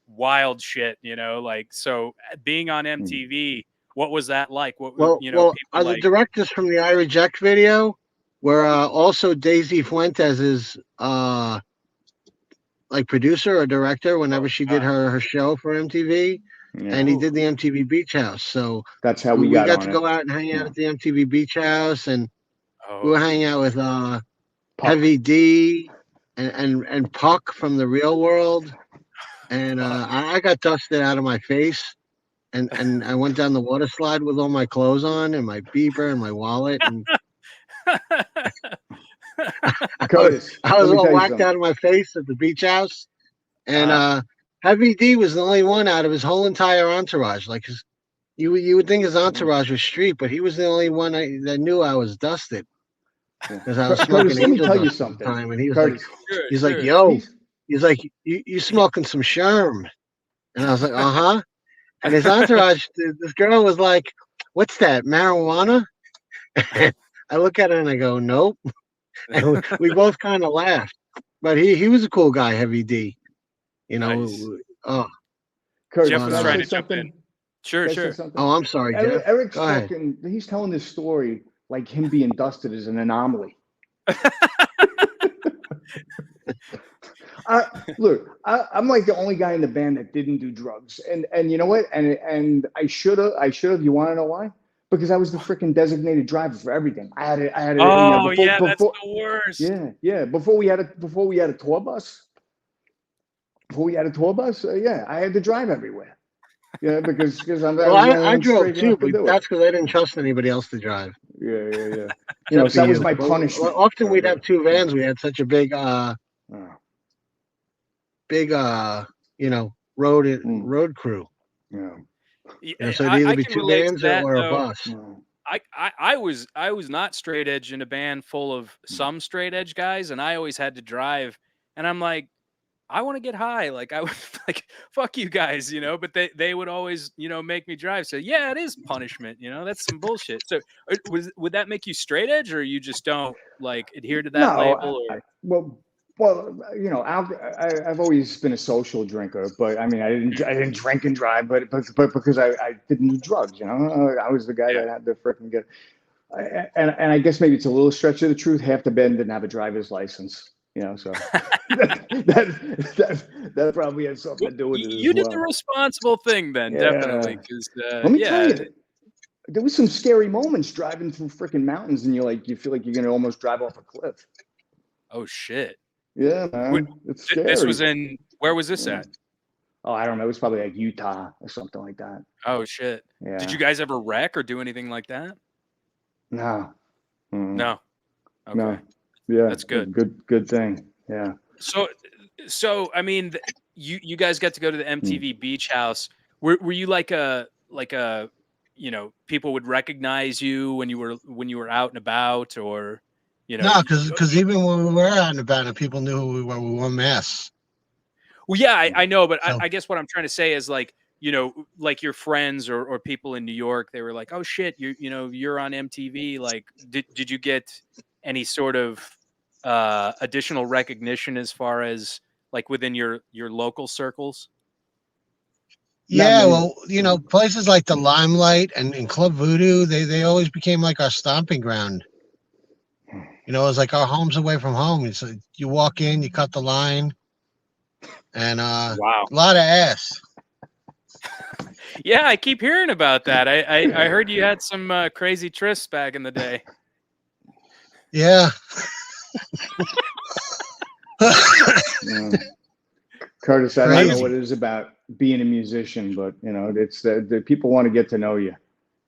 wild shit. Like so being on MTV. What was that like? The directors from the I Reject video were also Daisy Fuentes is like producer or director whenever she did her show for MTV, and he did the MTV Beach House. So that's how we got to go out and hang out at the MTV Beach House, and we were hanging out with Heavy D and Puck from the Real World, and I got dusted out of my face. And I went down the water slide with all my clothes on and my beeper and my wallet. And Curtis, I was all whacked out of my face at the beach house. And Heavy D was the only one out of his whole entire entourage. Like You would think his entourage was street, but he was the only one that knew I was dusted because I was Curtis, smoking let me angel tell you dust at the something. time, and he was Curtis, like, Sure. yo, he's like, you smoking some sherm, and I was like, uh-huh. And his entourage, this girl was like, what's that, marijuana? And I look at her and I go, nope. And we both kind of laughed. But he was a cool guy, Heavy D. You know, Nice. oh, Curtis, Jeff can was I trying say to jump in. something? Sure, Can I say sure. something? oh, I'm sorry, Jeff. Eric's Go ahead. talking. He's telling this story like him being dusted is an anomaly. Look, I'm like the only guy in the band that didn't do drugs, and you know what? And I should have. You want to know why? Because I was the freaking designated driver for everything. I had a, you know, Oh before, yeah, that's before, the worst. yeah. Before we had a tour bus. Before we had a tour bus, yeah, I had to drive everywhere. Yeah, because I Well, was the only I one drove straight too, enough to but do it. that's because I didn't trust anybody else to drive, Yeah. You know, except so for that was you. my But punishment. often we'd have two vans. Yeah. We had such a big, big, road crew. Yeah. You know, so it'd I either be can two relate to vans that or a though. bus. I was not straight edge in a band full of some straight edge guys, and I always had to drive. And I'm like, I want to get high. Like I was like, fuck you guys, you know. But they would always, you know, make me drive. So yeah, it is punishment. You know, that's some bullshit. So would that make you straight edge, or you just don't like adhere to that No, label? Or well, you know, I've always been a social drinker, but I mean, I didn't drink and drive, but because I didn't do drugs, you know, I was the guy yeah, that had to freaking get, and I guess maybe it's a little stretch of the truth. Half the band didn't have a driver's license, you know, so that probably has something to do with it as you did the well. responsible thing then, Yeah, definitely. Because let me tell yeah, you, there was some scary moments driving through freaking mountains, and you feel like you're gonna almost drive off a cliff. oh shit. Yeah, man, it's This was scary. in, where was this Yeah. at? Oh, I don't know. It was probably like Utah or something like that. Oh shit. Did you Yeah. guys ever wreck or do anything like that? No. Mm, No. Okay. no. Yeah. That's good. Good thing. Yeah. So I mean, you guys got to go to the Mm. MTV Beach House. Were you like a, you know, people would recognize you when you were out and about, or you know? No, because even when we were out and about, and people knew who we were, we wore masks. Well, yeah, I know, but So I guess what I'm trying to say is like, you know, like your friends or people in New York, they were like, oh shit, you know, you're on MTV. Like, did you get any sort of additional recognition as far as like within your local circles? Not yeah, many. well, places like the Limelight and Club Voodoo, they always became like our stomping ground. You know, it was like our homes away from home. It's like you walk in, you cut the line, and a Wow. lot of ass. Yeah, I keep hearing about that. I heard you had some crazy trysts back in the day. Yeah. Yeah. Curtis, I don't know Crazy. what it is about being a musician, but you know, it's the people want to get to know you.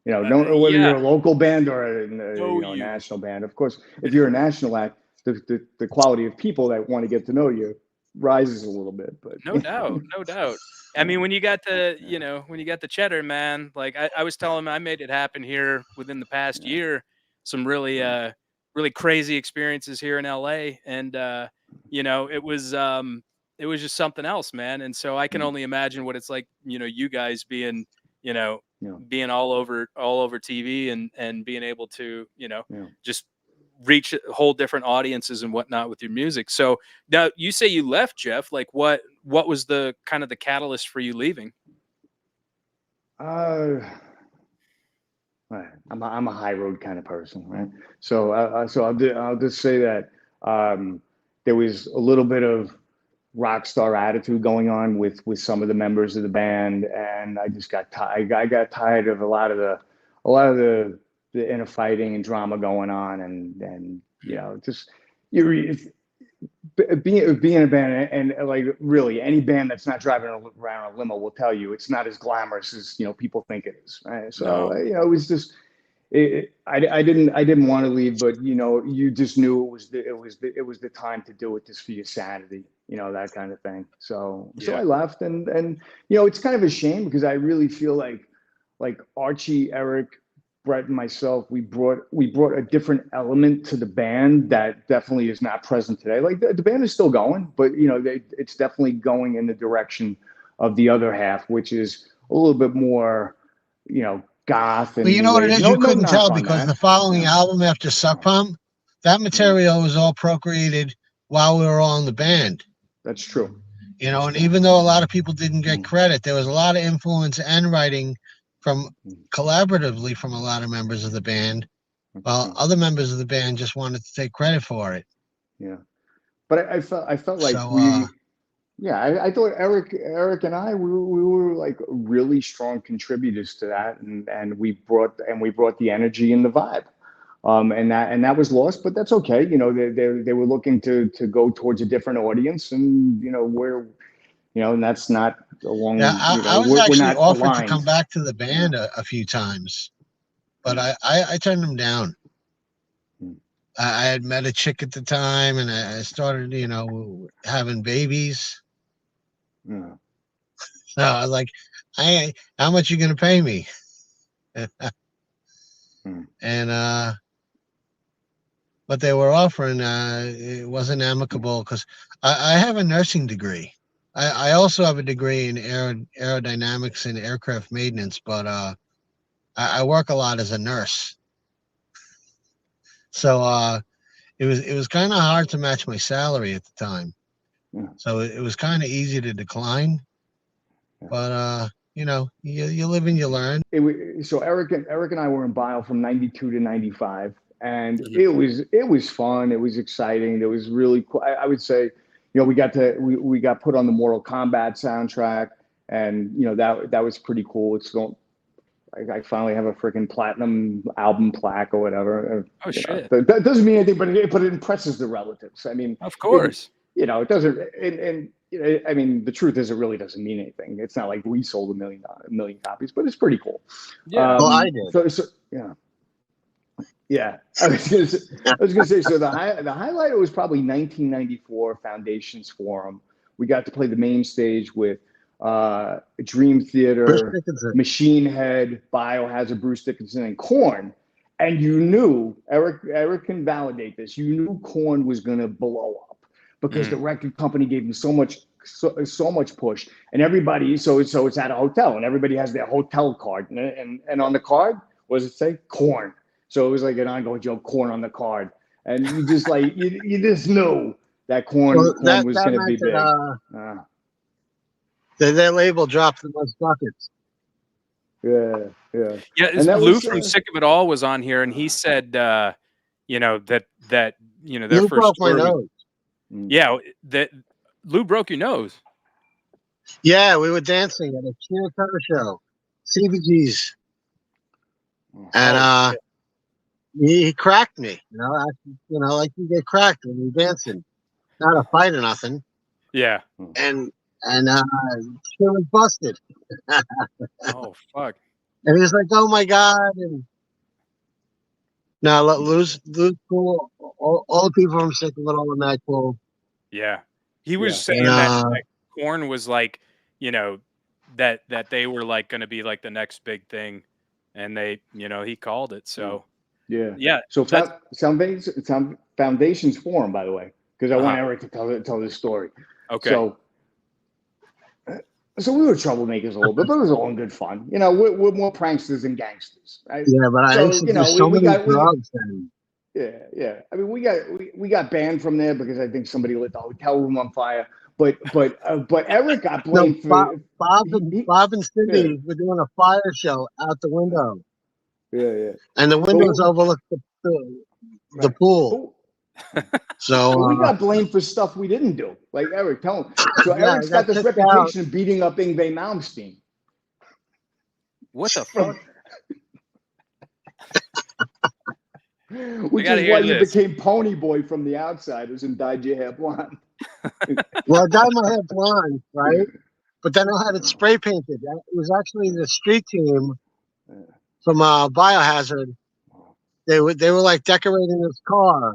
You know, no, whether Yeah, you're a local band or a know a you. national band. Of course, if you're a national act, the quality of people that want to get to know you rises a little bit. But No doubt, no doubt. I yeah, mean, when you got the, yeah, you know, when you got the cheddar, man, like I was telling him I made it happen here within the past yeah, year. Some really, yeah, really crazy experiences here in LA. And, you know, it was just something else, man. And so I can mm, only imagine what it's like, you know, you guys being, you know, yeah, being all over TV and being able to, you know, yeah. just reach whole different audiences and whatnot with your music. So now you say you left, Jeff. Like what was the kind of the catalyst for you leaving? Uh, right. I'm a high road kind of person, right? So I'll just say that there was a little bit of rock star attitude going on with some of the members of the band, and I just got tired. I got tired of a lot of the inner fighting and drama going on, and you know, just you being a band, and like really any band that's not driving around a limo will tell you it's not as glamorous as you know people think it is, right? So No. you know, it was just I didn't want to leave, but you know, you just knew it was the time to do it just for your sanity, you know, that kind of thing. So Yeah. I left, and you know, it's kind of a shame because I really feel like like Archie, Eric, Brett, and myself, we brought a different element to the band that definitely is not present today. Like the band is still going, but it's definitely going in the direction of the other half, which is a little bit more, goth and Well, you know what it is? You couldn't tell knock on because that. the following album after Suck Pump, that material was all procreated while we were all in the band. That's true. And even though a lot of people didn't get credit, there was a lot of influence and writing from collaboratively from a lot of members of the band, while other members of the band just wanted to take credit for it. Yeah, but I felt like So, I thought Eric and I we were like really strong contributors to that, and we brought the energy and the vibe, and that was lost, but that's okay. They were looking to go towards a different audience, and and that's not along. Yeah, I was actually offered to come back to the band a few times, but I turned them down. I had met a chick at the time, and I started, having babies. Yeah. So I was like, how much you gonna pay me? And what they were offering, it wasn't amicable because I have a nursing degree. I also have a degree in aerodynamics and aircraft maintenance, but I work a lot as a nurse. So it was kind of hard to match my salary at the time. Yeah. So it was kind of easy to decline. Yeah. But you live and you learn. So Eric and I were in BILE from '92 to '95, and it was fun. It was exciting. It was really cool. I would say, we got put on the Mortal Kombat soundtrack, and that was pretty cool. I finally have a freaking platinum album plaque or whatever. Oh shit! That doesn't mean anything, but it impresses the relatives. I mean, of course. It doesn't, and I mean, the truth is, it really doesn't mean anything. It's not like we sold a million copies, but it's pretty cool. Yeah, well, I did. So yeah. I was gonna say. So the highlight was probably 1994 Foundations Forum. We got to play the main stage with Dream Theater, Machine Head, Biohazard, Bruce Dickinson, and Korn. And you knew, Eric can validate this. You knew Korn was gonna blow up, because the record company gave them so much push, and everybody. So it's at a hotel, and everybody has their hotel card, and on the card, what does it say? Korn. So it was like an ongoing joke, Korn on the card, and you just like you just knew that Korn was going to be big. Their label dropped the most buckets. Yeah. And Lou from Sick of It All was on here, and he said, that their Lou first broke my nose. Yeah, that Lou broke your nose. Yeah, we were dancing at a Cheer cover show, CBG's, and he cracked me. Like you get cracked when you're dancing, not a fight or nothing. Yeah, and she was busted. Oh fuck! And he was like, "Oh my god!" And now Lou's cool. All the people from Sick of It All are that cool. Yeah, he was saying that Korn was like, that they were like going to be like the next big thing, and they, he called it. So yeah. So Foundations Forum, by the way, because I want Eric to tell this story. Okay. So we were troublemakers a little bit, but it was all in good fun. We're more pranksters than gangsters, right? Yeah, but I used to do so many drugs. Yeah. I mean, we got banned from there because I think somebody lit the hotel room on fire. But Eric got blamed for Bob and Cindy were doing a fire show out the window. Yeah. And the windows overlooked the pool. So we got blamed for stuff we didn't do. Like Eric, tell him. So Eric's got this reputation of beating up Yngwie Malmsteen. What the fuck? Which is why you became Pony Boy from The Outsiders and dyed your hair blonde. Well, I dyed my hair blonde, right? But then I had it spray painted. It was actually the street team from Biohazard. They were like decorating this car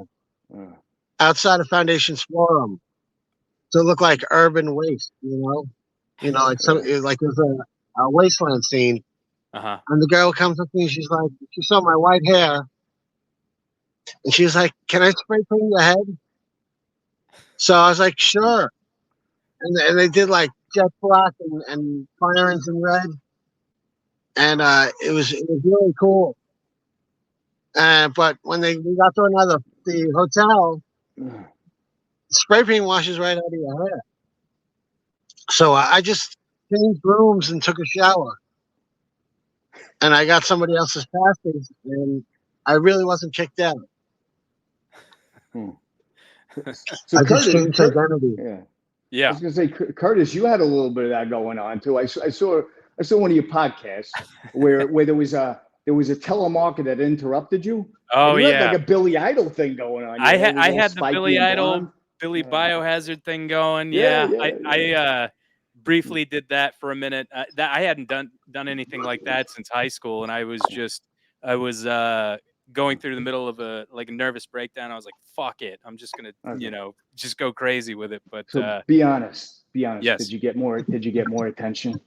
outside of Foundations Forum to look like urban waste, like it was a wasteland scene. Uh-huh. And the girl comes up to me. She's like, she saw my white hair, and she's like, "Can I spray paint your head?" So I was like, "Sure." And they did like jet black and fire engine red, and it was really cool. But when we got to the hotel, spray paint washes right out of your hair. So I just changed rooms and took a shower, and I got somebody else's passes, and I really wasn't kicked out. So I just Curtis, changed identity. yeah. I Yeah. was gonna say, Curtis, you had a little bit of that going on too. I saw one of your podcasts where there was a telemarketer that interrupted you, and Oh you had yeah. like a Billy Idol thing going on. I Your hair had was I all had the spiky Billy and Idol, blonde. Billy Yeah. Biohazard thing going. Yeah, Yeah. yeah, I briefly did that for a minute. That I hadn't done anything like that since high school, and I was going through the middle of a nervous breakdown. I was like, "Fuck it, I'm just gonna Okay. just go crazy with it." But So be honest. yes, Did you get more? Did you get more attention?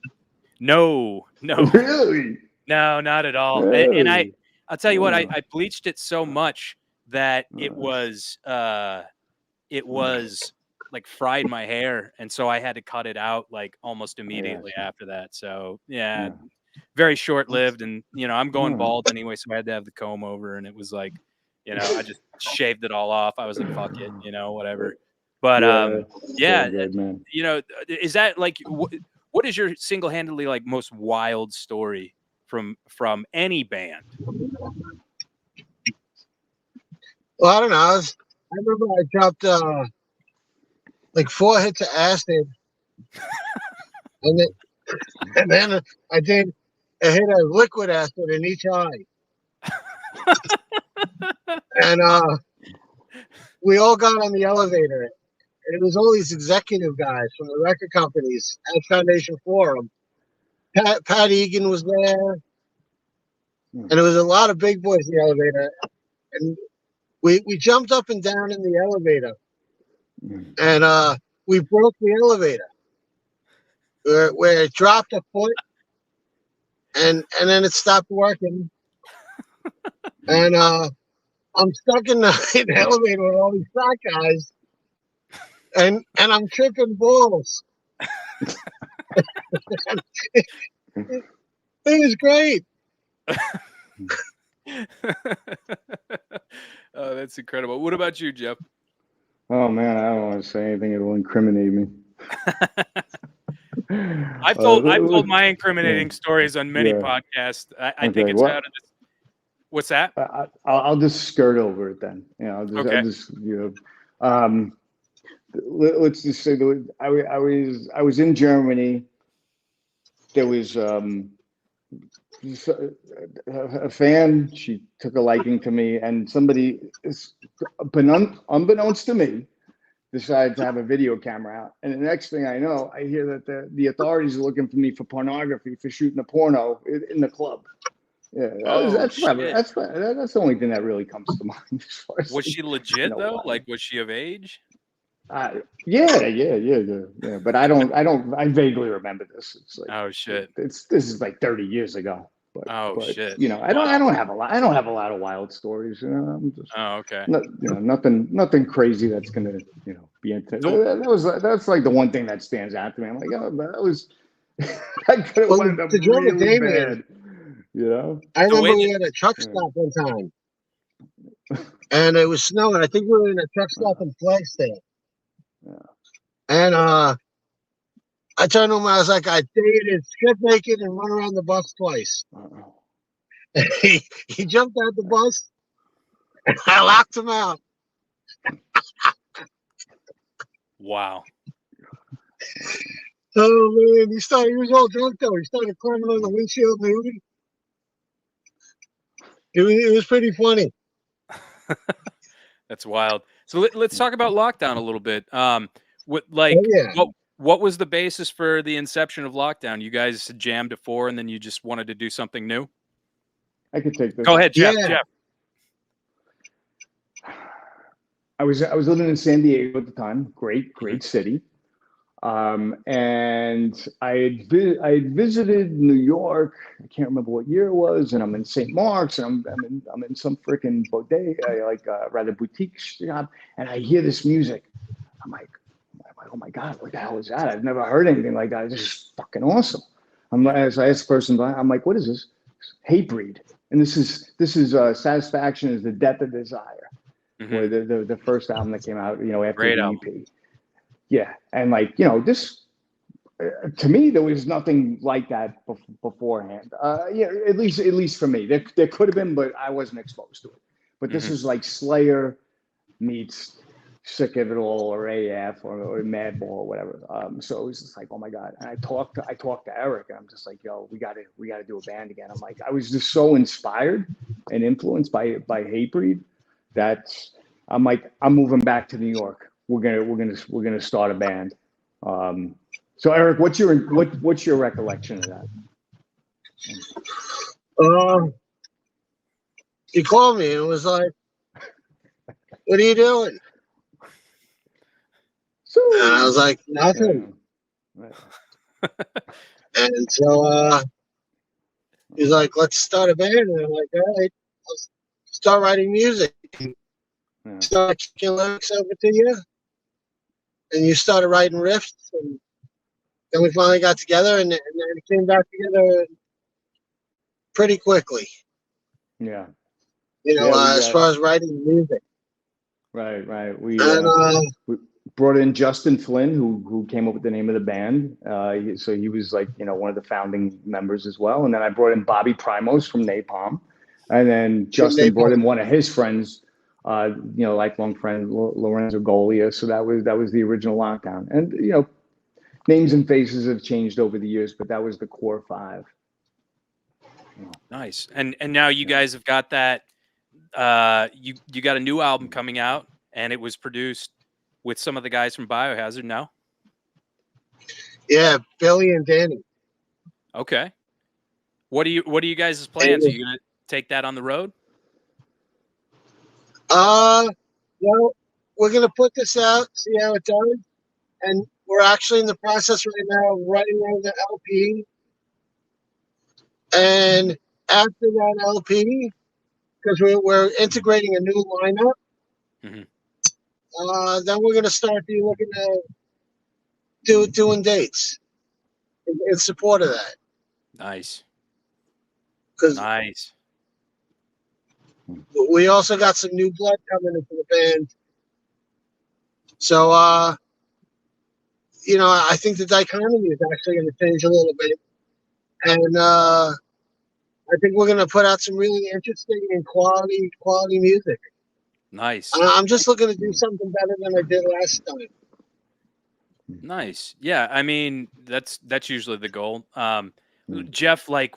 no, Really? no, not at all. And Really? I'll tell you what, Oh. I bleached it so much that it was like fried my hair, and so I had to cut it out like almost I immediately gotcha. after that. So yeah, Yeah. very short lived, and I'm going All bald anyway, so I had to have the comb over, and it was like, I just shaved it all off. I was like, fuck it, whatever. But Yeah. yeah, Very good, man. is that like what is your single handedly like most wild story from any band? Well, I don't know. I remember I dropped like 4 hits of acid, and then I did a hit of liquid acid in each eye, and we all got on the elevator. And it was all these executive guys from the record companies at Foundation Forum. Pat Egan was there, and there was a lot of big boys in the elevator. And we jumped up and down in the elevator, and we broke the elevator where it dropped a foot, and then it stopped working. And I'm stuck in the elevator with all these fat guys, and I'm tripping balls. It was great. Oh, that's incredible. What about you, Jeff? Oh man, I don't want to say anything that will incriminate me. I've told my incriminating stories on many podcasts. I think it's out of this. What's that? I'll just skirt over it then. I'll just let's just say that I was in Germany. There was a fan. She took a liking to me, and somebody, unbeknownst to me, decided to have a video camera out. And the next thing I know, I hear that the authorities are looking for me for pornography, for shooting a porno in the club. Yeah, that's the only thing that really comes to mind. As far as was she legit though? Like, was she of age? Yeah. But I vaguely remember this. It's like, oh shit. This is like 30 years ago. But shit. I don't have a lot of wild stories. I'm just, okay. Nothing crazy that's gonna be into. That's like the one thing that stands out to me. I'm like, oh, that was I could have wound up really bad. I remember we had a truck stop one time, and it was snowing. I think we were in a truck stop in Flagstaff. Yeah. And I turned to him. I was like, I dare you to strip naked and run around the bus twice. And he jumped out the bus, and I locked him out. Wow. Oh man, he was all drunk though. He started climbing on the windshield nude. It was pretty funny. That's wild. So let's talk about lockdown a little bit. What was the basis for the inception of lockdown? You guys jammed to 4, and then you just wanted to do something new? I could take this. Go ahead, Jeff. Yeah. Jeff. I was living in San Diego at the time. Great city. And I had visited New York. I can't remember what year it was, and I'm in St. Mark's, and I'm in some freaking bodega, like rather boutique shop, and I hear this music. I'm like, oh my God, what the hell is that? I've never heard anything like that. This is fucking awesome. As I asked the person, I'm like, what is this? Hatebreed. And this is Satisfaction is the Death of Desire, where the first album that came out, after Great the album. EP. Yeah, and like this, to me, there was nothing like that beforehand. Yeah, at least for me, there could have been, but I wasn't exposed to it. But this is like Slayer meets Sick of It All or AF or Madball or whatever. So it was just like, oh my God. And I talked to Eric, and I'm just like, yo, we gotta do a band again. I'm like, I was just so inspired and influenced by Hatebreed that I'm like, I'm moving back to New York. We're gonna start a band. So Eric, what's your recollection of that? He called me and was like, "What are you doing?" So, and I was like, "Nothing." Right. And so he's like, "Let's start a band." And I'm like, "All right, let's start writing music." Start kicking lyrics over to you, and you started writing riffs, and then we finally got together, and then it came back together pretty quickly. Yeah. As far as writing music. Right. We brought in Justin Flynn, who came up with the name of the band. So he was like, one of the founding members as well. And then I brought in Bobby Primos from NAPALM, and then Justin brought in one of his friends, lifelong friend Lorenzo Golia. So that was the original Lockdown. And names and faces have changed over the years, but that was the core five. Nice. And now you guys have got that. You got a new album coming out, and it was produced with some of the guys from Biohazard now. Yeah, Billy and Danny. Okay. What are you guys' plans? Are you gonna take that on the road? Well, we're gonna put this out, see how it does, and we're actually in the process right now of writing on the LP. And after that LP, because we're integrating a new lineup, then we're gonna start looking at doing dates in support of that. Nice. Nice. We also got some new blood coming into the band. So, I think the dichotomy is actually going to change a little bit. And I think we're going to put out some really interesting and quality music. Nice. I'm just looking to do something better than I did last time. Nice. Yeah, I mean, that's usually the goal. Jeff, like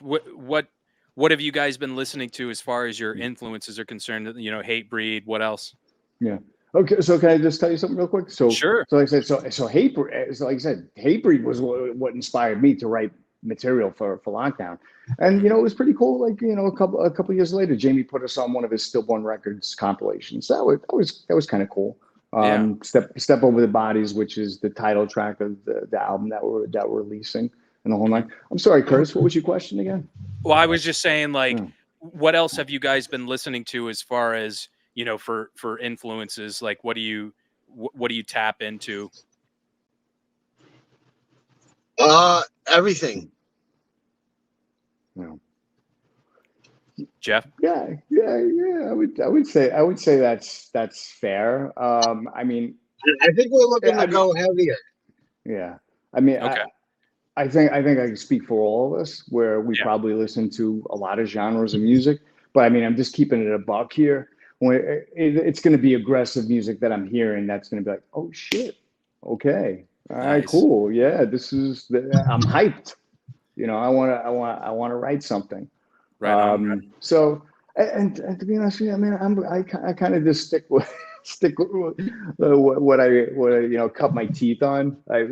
what have you guys been listening to as far as your influences are concerned? Hatebreed, what else? Yeah. Okay, so can I just tell you something real quick? So sure. So like I said, so Hatebreed, like I said, Hatebreed was what inspired me to write material for Lockdown, and it was pretty cool. Like a couple years later, Jamie put us on one of his Stillborn Records compilations. That was kind of cool. Step Over the Bodies, which is the title track of the album that we're releasing, and the whole night. I'm sorry, Curtis. What was your question again? Well, I was just saying, like, what else have you guys been listening to as far as for influences? Like, what do you tap into? Everything. Jeff? Yeah. I would say that's fair. I mean, I think we're looking to go heavier. Yeah. I mean, okay. I think I can speak for all of us, where we probably listen to a lot of genres of music. But I mean, I'm just keeping it a buck here. When it's going to be aggressive music that I'm hearing, that's going to be like, oh shit, okay, all right, cool, yeah, I'm hyped. I want to write something. Right. So, and to be honest with you, I mean, I kind of just stick with what I cut my teeth on. I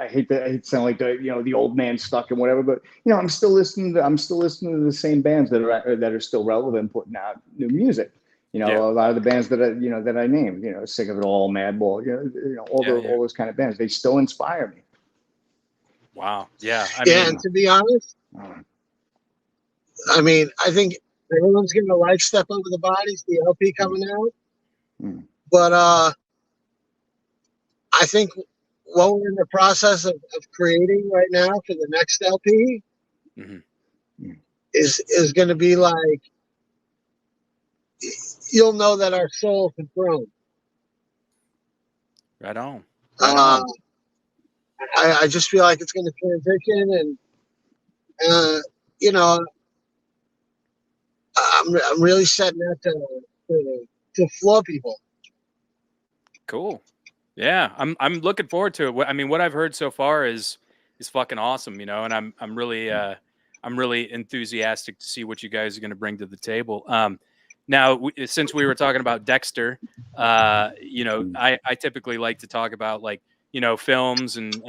hate to sound like the old man stuck and whatever, but I'm still listening to the same bands that are still relevant, putting out new music. Yeah. A lot of the bands that I named, Sick of It All, Madball, all those kind of bands, they still inspire me. Wow. Yeah. I Yeah, mean, and to be honest, I mean, I think everyone's getting a light step over the bodies, the LP coming out. But I think what we're in the process of creating right now for the next LP is going to be like, you'll know that our souls have grown. Right on. Right on. I just feel like it's going to transition, and I'm really setting that to floor people. Cool. Yeah, I'm looking forward to it. I mean, what I've heard so far is fucking awesome, and I'm really enthusiastic to see what you guys are going to bring to the table. Now, since we were talking about Dexter, I typically like to talk about like films and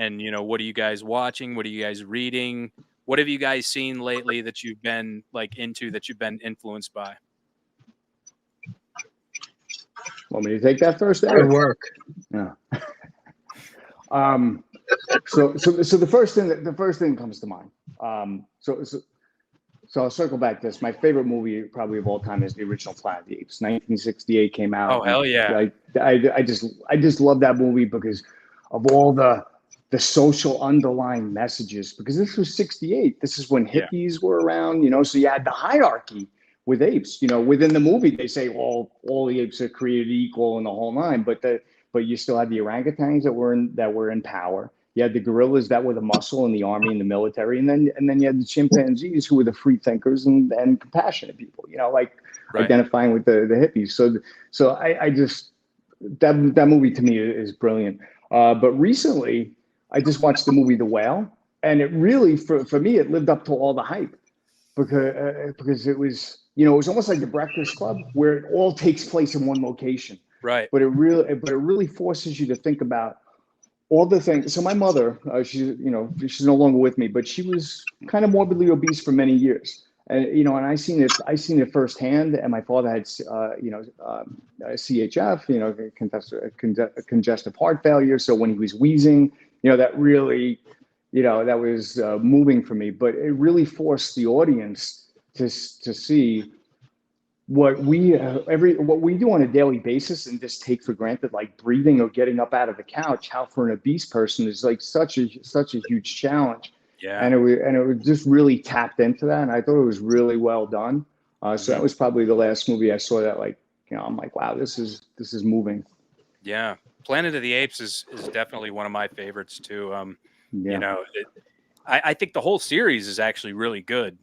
what are you guys watching? What are you guys reading? What have you guys seen lately that you've been like into, that you've been influenced by? Want me to take that first? Good work. Yeah. So the first thing that comes to mind. So I'll circle back to this. My favorite movie probably of all time is the original Planet of the Apes. 1968 came out. Oh, hell yeah. I just love that movie because of all the social underlying messages, because this was 68. This is when hippies were around, so you had the hierarchy with apes. Within the movie, they say all the apes are created equal and the whole nine, but you still had the orangutans that were in power. You had the gorillas that were the muscle in the army and the military, and then you had the chimpanzees who were the free thinkers and compassionate people. Identifying with the hippies. So I just that movie to me is brilliant. But recently, I just watched the movie The Whale, and it really for me it lived up to all the hype because it was it was almost like the Breakfast Club where it all takes place in one location. Right. But it really forces you to think about all the things. So my mother, she's no longer with me, but she was kind of morbidly obese for many years. And, and I seen it firsthand. And my father had, CHF, congestive heart failure. So when he was wheezing, that really, that was moving for me. But it really forced the audience to see what we do on a daily basis and just take for granted, like breathing or getting up out of the couch. How for an obese person is like such a huge challenge. Yeah. And it was just really tapped into that, and I thought it was really well done. So that was probably the last movie I saw that I'm like, wow, this is moving. Yeah, Planet of the Apes is definitely one of my favorites too. I think the whole series is actually really good.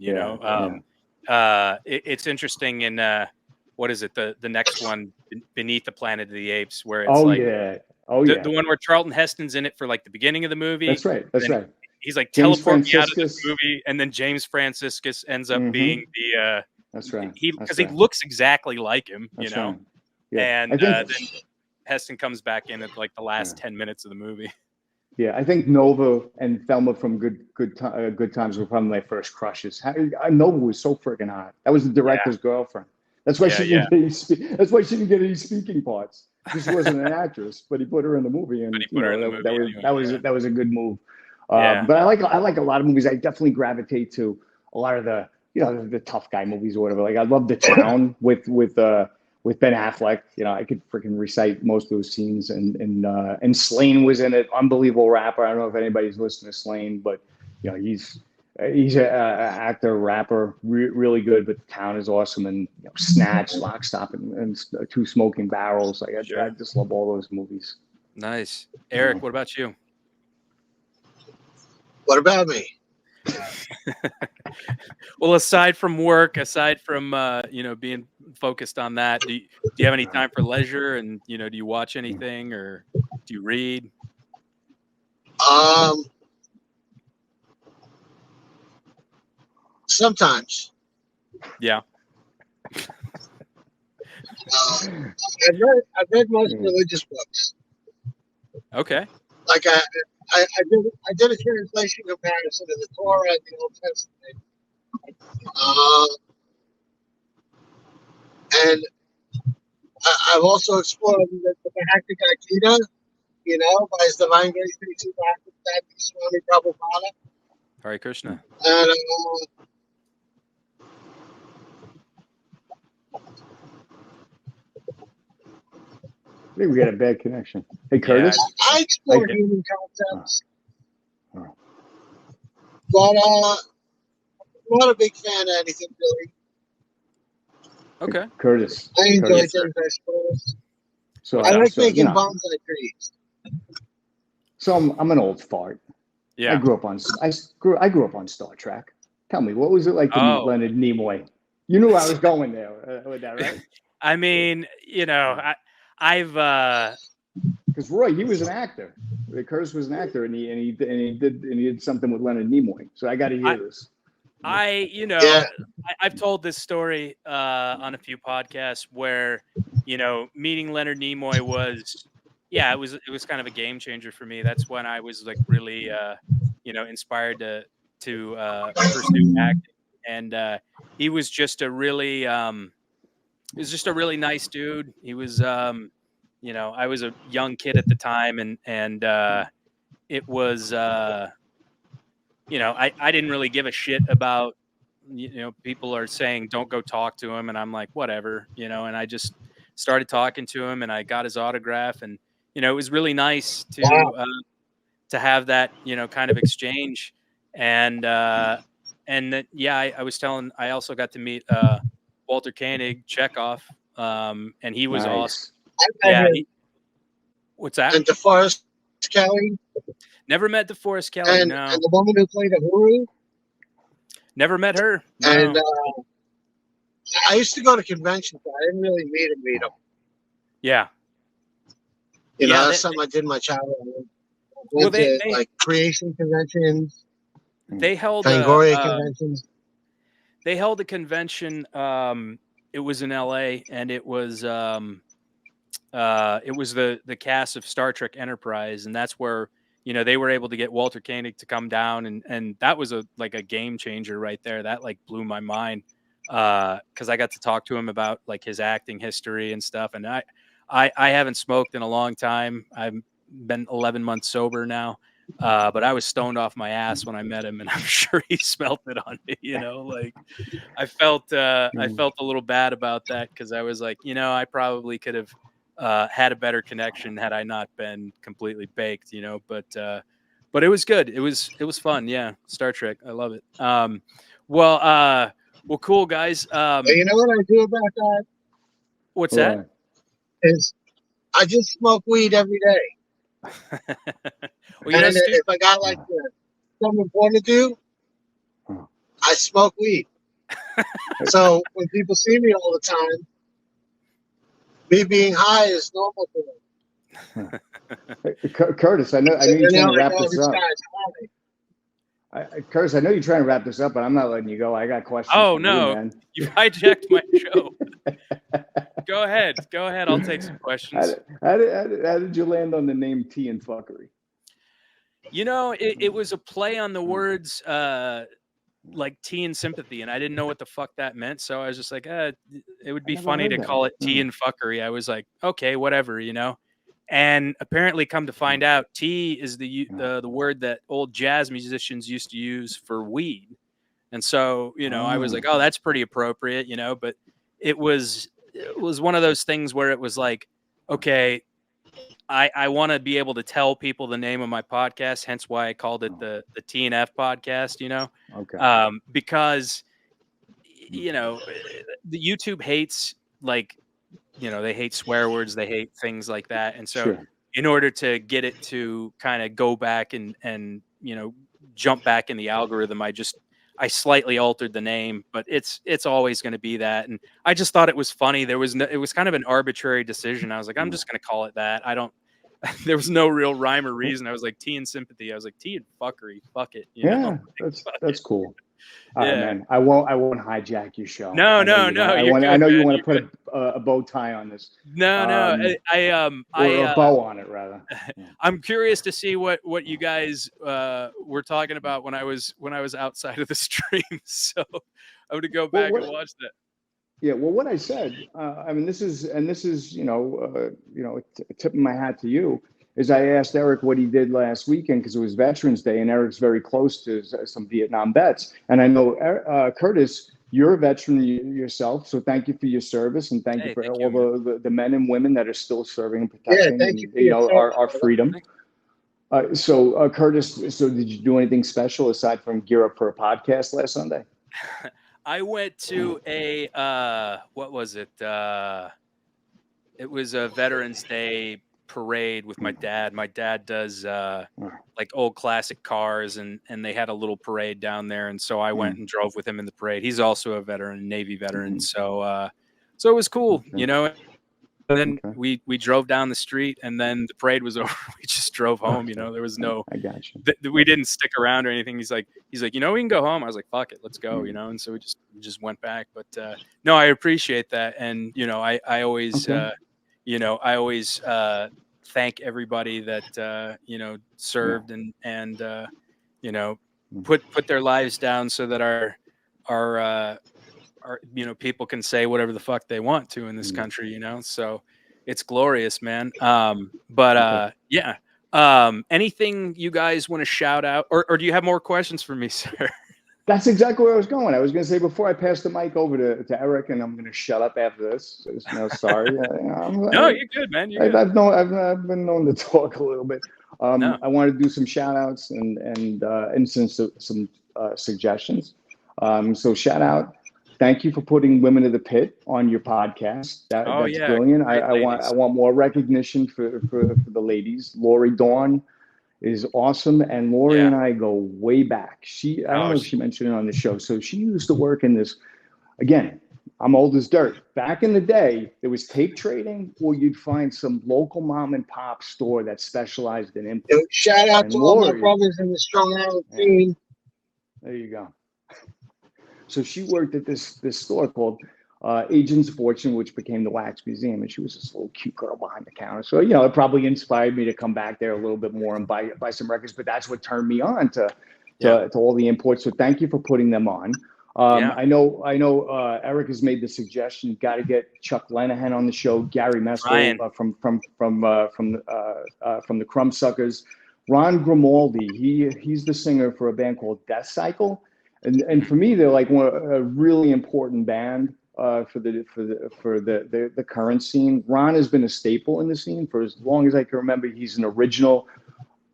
It's interesting in what is it, the next one, Beneath the Planet of the Apes, where it's the one where Charlton Heston's in it for like the beginning of the movie. That's right. He's like, teleport me out of this movie, and then James Franciscus ends up being the. That's right. Because he looks exactly like him, That's right. Yeah. And then Heston comes back in at like the last 10 minutes of the movie. Yeah, I think Nova and Thelma from Good Times were probably my first crushes. Nova was so freaking hot. That was the director's girlfriend. That's why she didn't get any speaking parts. She wasn't an actress, but he put her in the movie, and that was a good move. But I like a lot of movies. I definitely gravitate to a lot of the tough guy movies or whatever. Like I love The Town with Ben Affleck. I could freaking recite most of those scenes. And Slaine was in it. Unbelievable rapper. I don't know if anybody's listened to Slaine, but he's an actor, rapper, really good. But The Town is awesome. And Snatch, Lock, Stock, and Two Smoking Barrels. Like I just love all those movies. Nice, Eric. What about you? What about me? Well, aside from work, aside from being focused on that, do you have any time for leisure? And do you watch anything or do you read? Sometimes. Yeah. I've read most religious books. Okay. Like I did a translation comparison of the Torah and the Old Testament. And I've also explored the Hectic Ikeda, by his divine grace, Swami Prabhupada. Hare Krishna. And I think we got a bad connection. Hey, Curtis. I explore human concepts. But I'm not a big fan of anything really. Okay. Curtis. I enjoy Curtis. things, I suppose. So I like making bonsai trees. So I'm an old fart. Yeah. I grew up on Star Trek. Tell me, what was it like to meet Leonard Nimoy? You knew I was going there with that, right? I mean, I've because Roy, he was an actor. Curtis was an actor, and he did something with Leonard Nimoy. So I got to hear this. I've told this story on a few podcasts where, meeting Leonard Nimoy was, it was kind of a game changer for me. That's when I was like really, inspired to pursue acting. And he was just a really, nice dude. He was, I was a young kid at the time, and it was, I didn't really give a shit about, people are saying don't go talk to him, and I'm like, whatever, and I just started talking to him, and I got his autograph, and it was really nice to have that kind of exchange, and I also got to meet Walter Koenig, Chekhov, and he was awesome. What's that? And DeForest Kelly. Never met DeForest Kelly. And no. And the woman who played Uhuru. Never met her. No. And I used to go to conventions, but I didn't really meet him. Yeah. That's something I did in my childhood. Went to like creation conventions. They held Fangoria conventions. They held a convention. It was in LA, and it was the cast of Star Trek Enterprise, and that's where they were able to get Walter Koenig to come down, and that was a game changer right there. That blew my mind because I got to talk to him about his acting history and stuff. And I haven't smoked in a long time. I've been 11 months sober now, but I was stoned off my ass when I met him, and I'm sure he smelt it on me. I felt a little bad about that because I was like, I probably could have had a better connection had I not been completely baked, but it was good. It was fun. Yeah. Star Trek. I love it. Well, cool guys. You know what I do about that? What's that? Is I just smoke weed every day. And if I got something important to do, I smoke weed. So when people see me all the time, me being high is normal to them. Curtis, I know you're trying to wrap this up. Curtis, I know you're trying to wrap this up, but I'm not letting you go. I got questions. Oh no, man. You've hijacked my show. Go ahead. I'll take some questions. How did you land on the name Tea and Fuckery? It was a play on the words like tea and sympathy, and I didn't know what the fuck that meant, so I was just like, it would be funny to call it tea and fuckery. I was like, okay, whatever, And apparently, come to find out, tea is the word that old jazz musicians used to use for weed, and so I was like, oh, that's pretty appropriate, But it was one of those things where it was like, okay, I want to be able to tell people the name of my podcast, hence why I called it the TNF podcast, Okay. Because the YouTube hates they hate swear words, they hate things like that, and so in order to get it to kind of go back and jump back in the algorithm, I slightly altered the name, but it's always going to be that. And I just thought it was funny. It was kind of an arbitrary decision. I was like, I'm just going to call it that. There was no real rhyme or reason. I was like, tea and sympathy. I was like, tea and fuckery. Fuck it. That's cool. All right, man. I won't hijack your show. No. I know you want to put a bow tie on this. No. A bow on it, rather. I'm curious to see what you guys were talking about when I was outside of the stream. So I'm gonna go back and watch that. Yeah, well, what I said, I mean, this is, a tip of my hat to you, is I asked Eric what he did last weekend because it was Veterans Day, and Eric's very close to some Vietnam vets. And I know, Curtis, you're a veteran yourself, so thank you for your service, and thank you Hey, for thank all you, man. the men and women that are still serving and Yeah, protecting, thank you and, for your service, our brother. freedom. Thanks. Curtis, so did you do anything special aside from gear up for a podcast last Sunday? I went to a what was it? It was a Veterans Day parade with my dad. My dad does like old classic cars, and they had a little parade down there, and so I went and drove with him in the parade. He's also a veteran, Navy veteran, so it was cool, you know. And then we drove down the street, and then the parade was over. We just drove home. You know, there was no. I got you. We didn't stick around or anything. He's like, you know, we can go home. I was like, fuck it, let's go. You know, and so we just went back. But no, I appreciate that, and you know, I always thank everybody that served and put their lives down so that our people can say whatever the fuck they want to in this country, you know. So it's glorious, man. Anything you guys want to shout out, or do you have more questions for me, sir? That's exactly where I was going. I was going to say before I pass the mic over to Eric, and I'm going to shut up after this. No, sorry. No, you're good, man. You're good. I've been known to talk a little bit. I want to do some shout outs and some suggestions. So shout out. Thank you for putting Women of the Pit on your podcast. That's brilliant. I want more recognition for the ladies. Lori Dawn is awesome, and Lori and I go way back. I don't know if she mentioned it on the show. So she used to work in this. Again, I'm old as dirt. Back in the day, there was tape trading, or you'd find some local mom and pop store that specialized in imports. Shout out to all my brothers in the Strong Island scene. There you go. So she worked at this store called Agent's Fortune, which became the Wax Museum, and she was this little cute girl behind the counter. So it probably inspired me to come back there a little bit more and buy some records. But that's what turned me on to all the imports. So thank you for putting them on. I know. Eric has made the suggestion. Got to get Chuck Lenahan on the show. Gary Meskel from the Crumb Suckers. Ron Grimaldi. He's the singer for a band called Death Cycle. And for me, they're like a really important band for the current scene. Ron has been a staple in the scene for as long as I can remember. He's an original,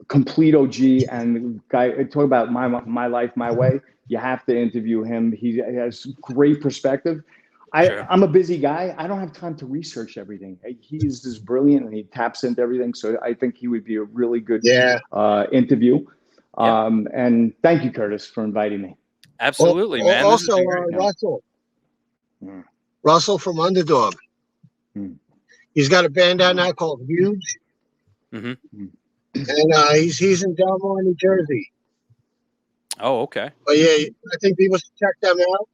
complete OG, and guy. Talk about my life, my way. You have to interview him. He has great perspective. I'm a busy guy. I don't have time to research everything. He's just brilliant, and he taps into everything. So I think he would be a really good interview. And thank you, Curtis, for inviting me. Absolutely, man. Also, Russell from Underdog. He's got a band out now called Huge, and he's in Delmar, New Jersey. Oh, okay. But yeah, I think people should check them out.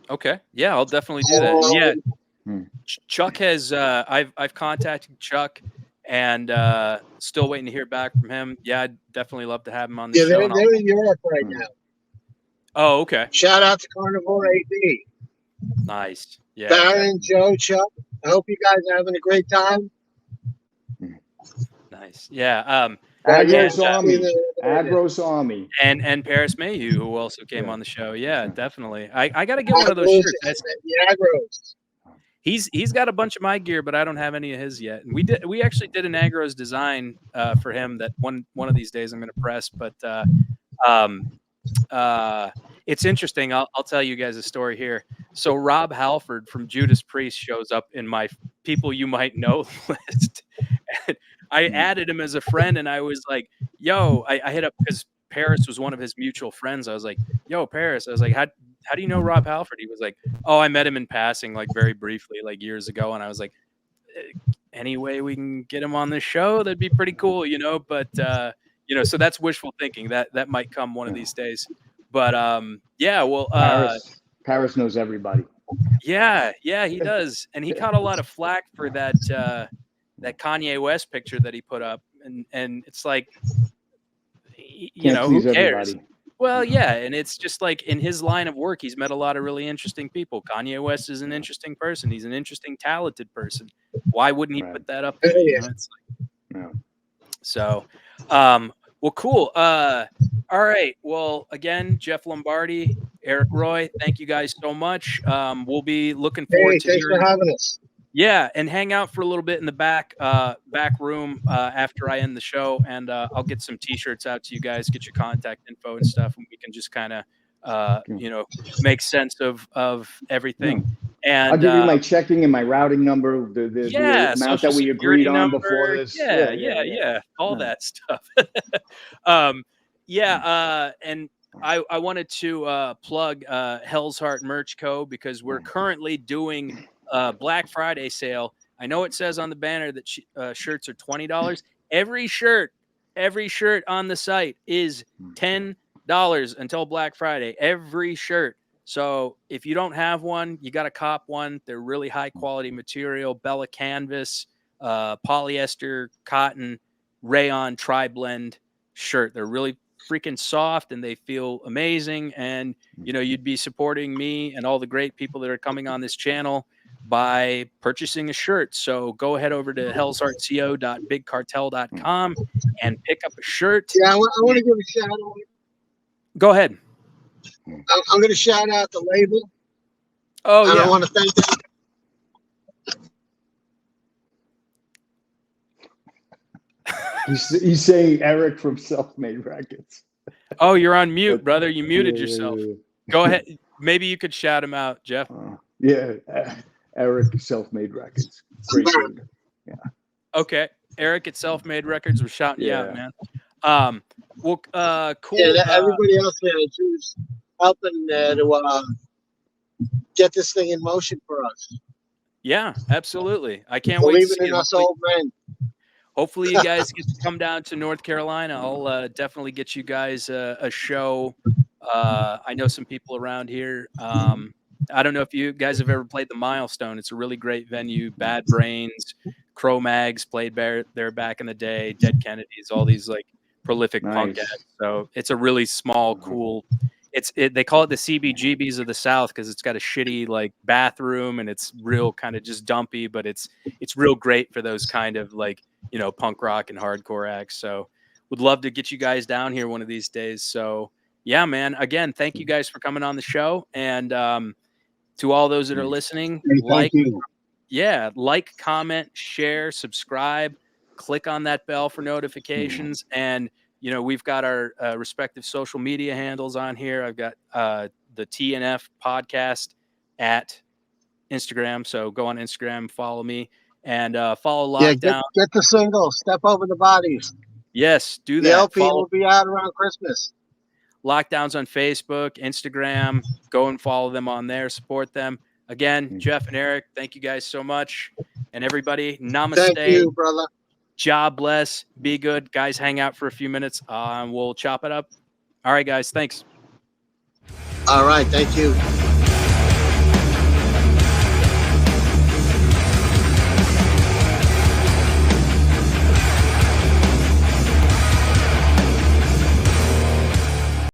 Okay, yeah, I'll definitely do that. Chuck has. I've contacted Chuck, and still waiting to hear back from him. Yeah, I'd definitely love to have him on the show. Yeah, they're in Europe right now. Oh, okay. Shout out to Carnivore AD. Nice. Yeah. Baron, Joe, Chuck. I hope you guys are having a great time. Nice. Yeah. Agros Army. And Paris Mayhew, who also came on the show. Yeah, definitely. I got to get one of those shirts. Agros. He's got a bunch of my gear, but I don't have any of his yet. And we actually did an Agros design for him that one of these days I'm going to press. But it's interesting. I'll tell you guys a story here. So Rob Halford from Judas Priest shows up in my people you might know list. And I added him as a friend, and I was like, "Yo," I hit up because Paris was one of his mutual friends. I was like, "Yo, Paris." I was like, "How do you know Rob Halford?" He was like, "Oh, I met him in passing, like very briefly, like years ago." And I was like, "Any way we can get him on the show? That'd be pretty cool, you know." But so that's wishful thinking. That might come one of these days. But Paris knows everybody. Yeah, he does, and he caught a lot of flack for that Kanye West picture that he put up, and it's like, who cares? Everybody. Well, yeah, and it's just like in his line of work, he's met a lot of really interesting people. Kanye West is an interesting person. He's an interesting, talented person. Why wouldn't he put that up there? You know, it's like, so, well, cool. All right. Well, again, Jeff Lombardi, Eric Roy, thank you guys so much. We'll be looking forward to thanks for having us. Yeah, and hang out for a little bit in the back room after I end the show, and I'll get some T-shirts out to you guys, get your contact info and stuff, and we can just kind of make sense of everything. And I'll give you my checking and my routing number, the amount that we agreed on before this. Yeah, all that stuff. And I wanted to plug Hell's Heart Merch Co. because we're currently doing Black Friday sale. I know it says on the banner that shirts are $20. Every shirt on the site is $10 until Black Friday. Every shirt. So if you don't have one, you got to cop one. They're really high quality material, Bella canvas, polyester, cotton, rayon, tri-blend shirt. They're really freaking soft and they feel amazing. And, you'd be supporting me and all the great people that are coming on this channel by purchasing a shirt. So go ahead over to hellsheartco.bigcartel.com and pick up a shirt. Yeah, I want to give a shout out. Go ahead. I'm going to shout out the label. Oh, yeah. I want to thank them. He's saying Eric from Self-Made Records. Oh, you're on mute, brother. You muted yourself. Go ahead. Maybe you could shout him out, Jeff. Eric Self-Made Records. Great dude. Yeah. Okay. Eric at Self-Made Records was shouting you out, man. Cool. Yeah, everybody else there who's helping to get this thing in motion for us. Yeah, absolutely. I can't wait to see Believing in us old men. Hopefully you guys get to come down to North Carolina. I'll definitely get you guys a show. I know some people around here. I don't know if you guys have ever played the Milestone. It's a really great venue. Bad Brains, Cro-Mags played there back in the day. Dead Kennedys, all these like prolific punk acts. So it's a really small, cool. They call it the CBGBs of the South because it's got a shitty like bathroom and it's real kind of just dumpy, but it's real great for those kind of like punk rock and hardcore acts. So would love to get you guys down here one of these days. So yeah, man. Again, thank you guys for coming on the show, and to all those that are listening, like, comment, share, subscribe, click on that bell for notifications, and we've got our respective social media handles on here. I've got the TNF podcast at Instagram. So go on Instagram, follow me, and follow Lockdown. Get the single, Step Over the Bodies. Yes, do that. The LP will be out around Christmas. Lockdown's on Facebook, Instagram. Go and follow them on there. Support them. Again, Jeff and Eric, thank you guys so much. And everybody, namaste. Thank you, brother. God bless. Be good. Guys, hang out for a few minutes. We'll chop it up. All right, guys. Thanks. All right. Thank you.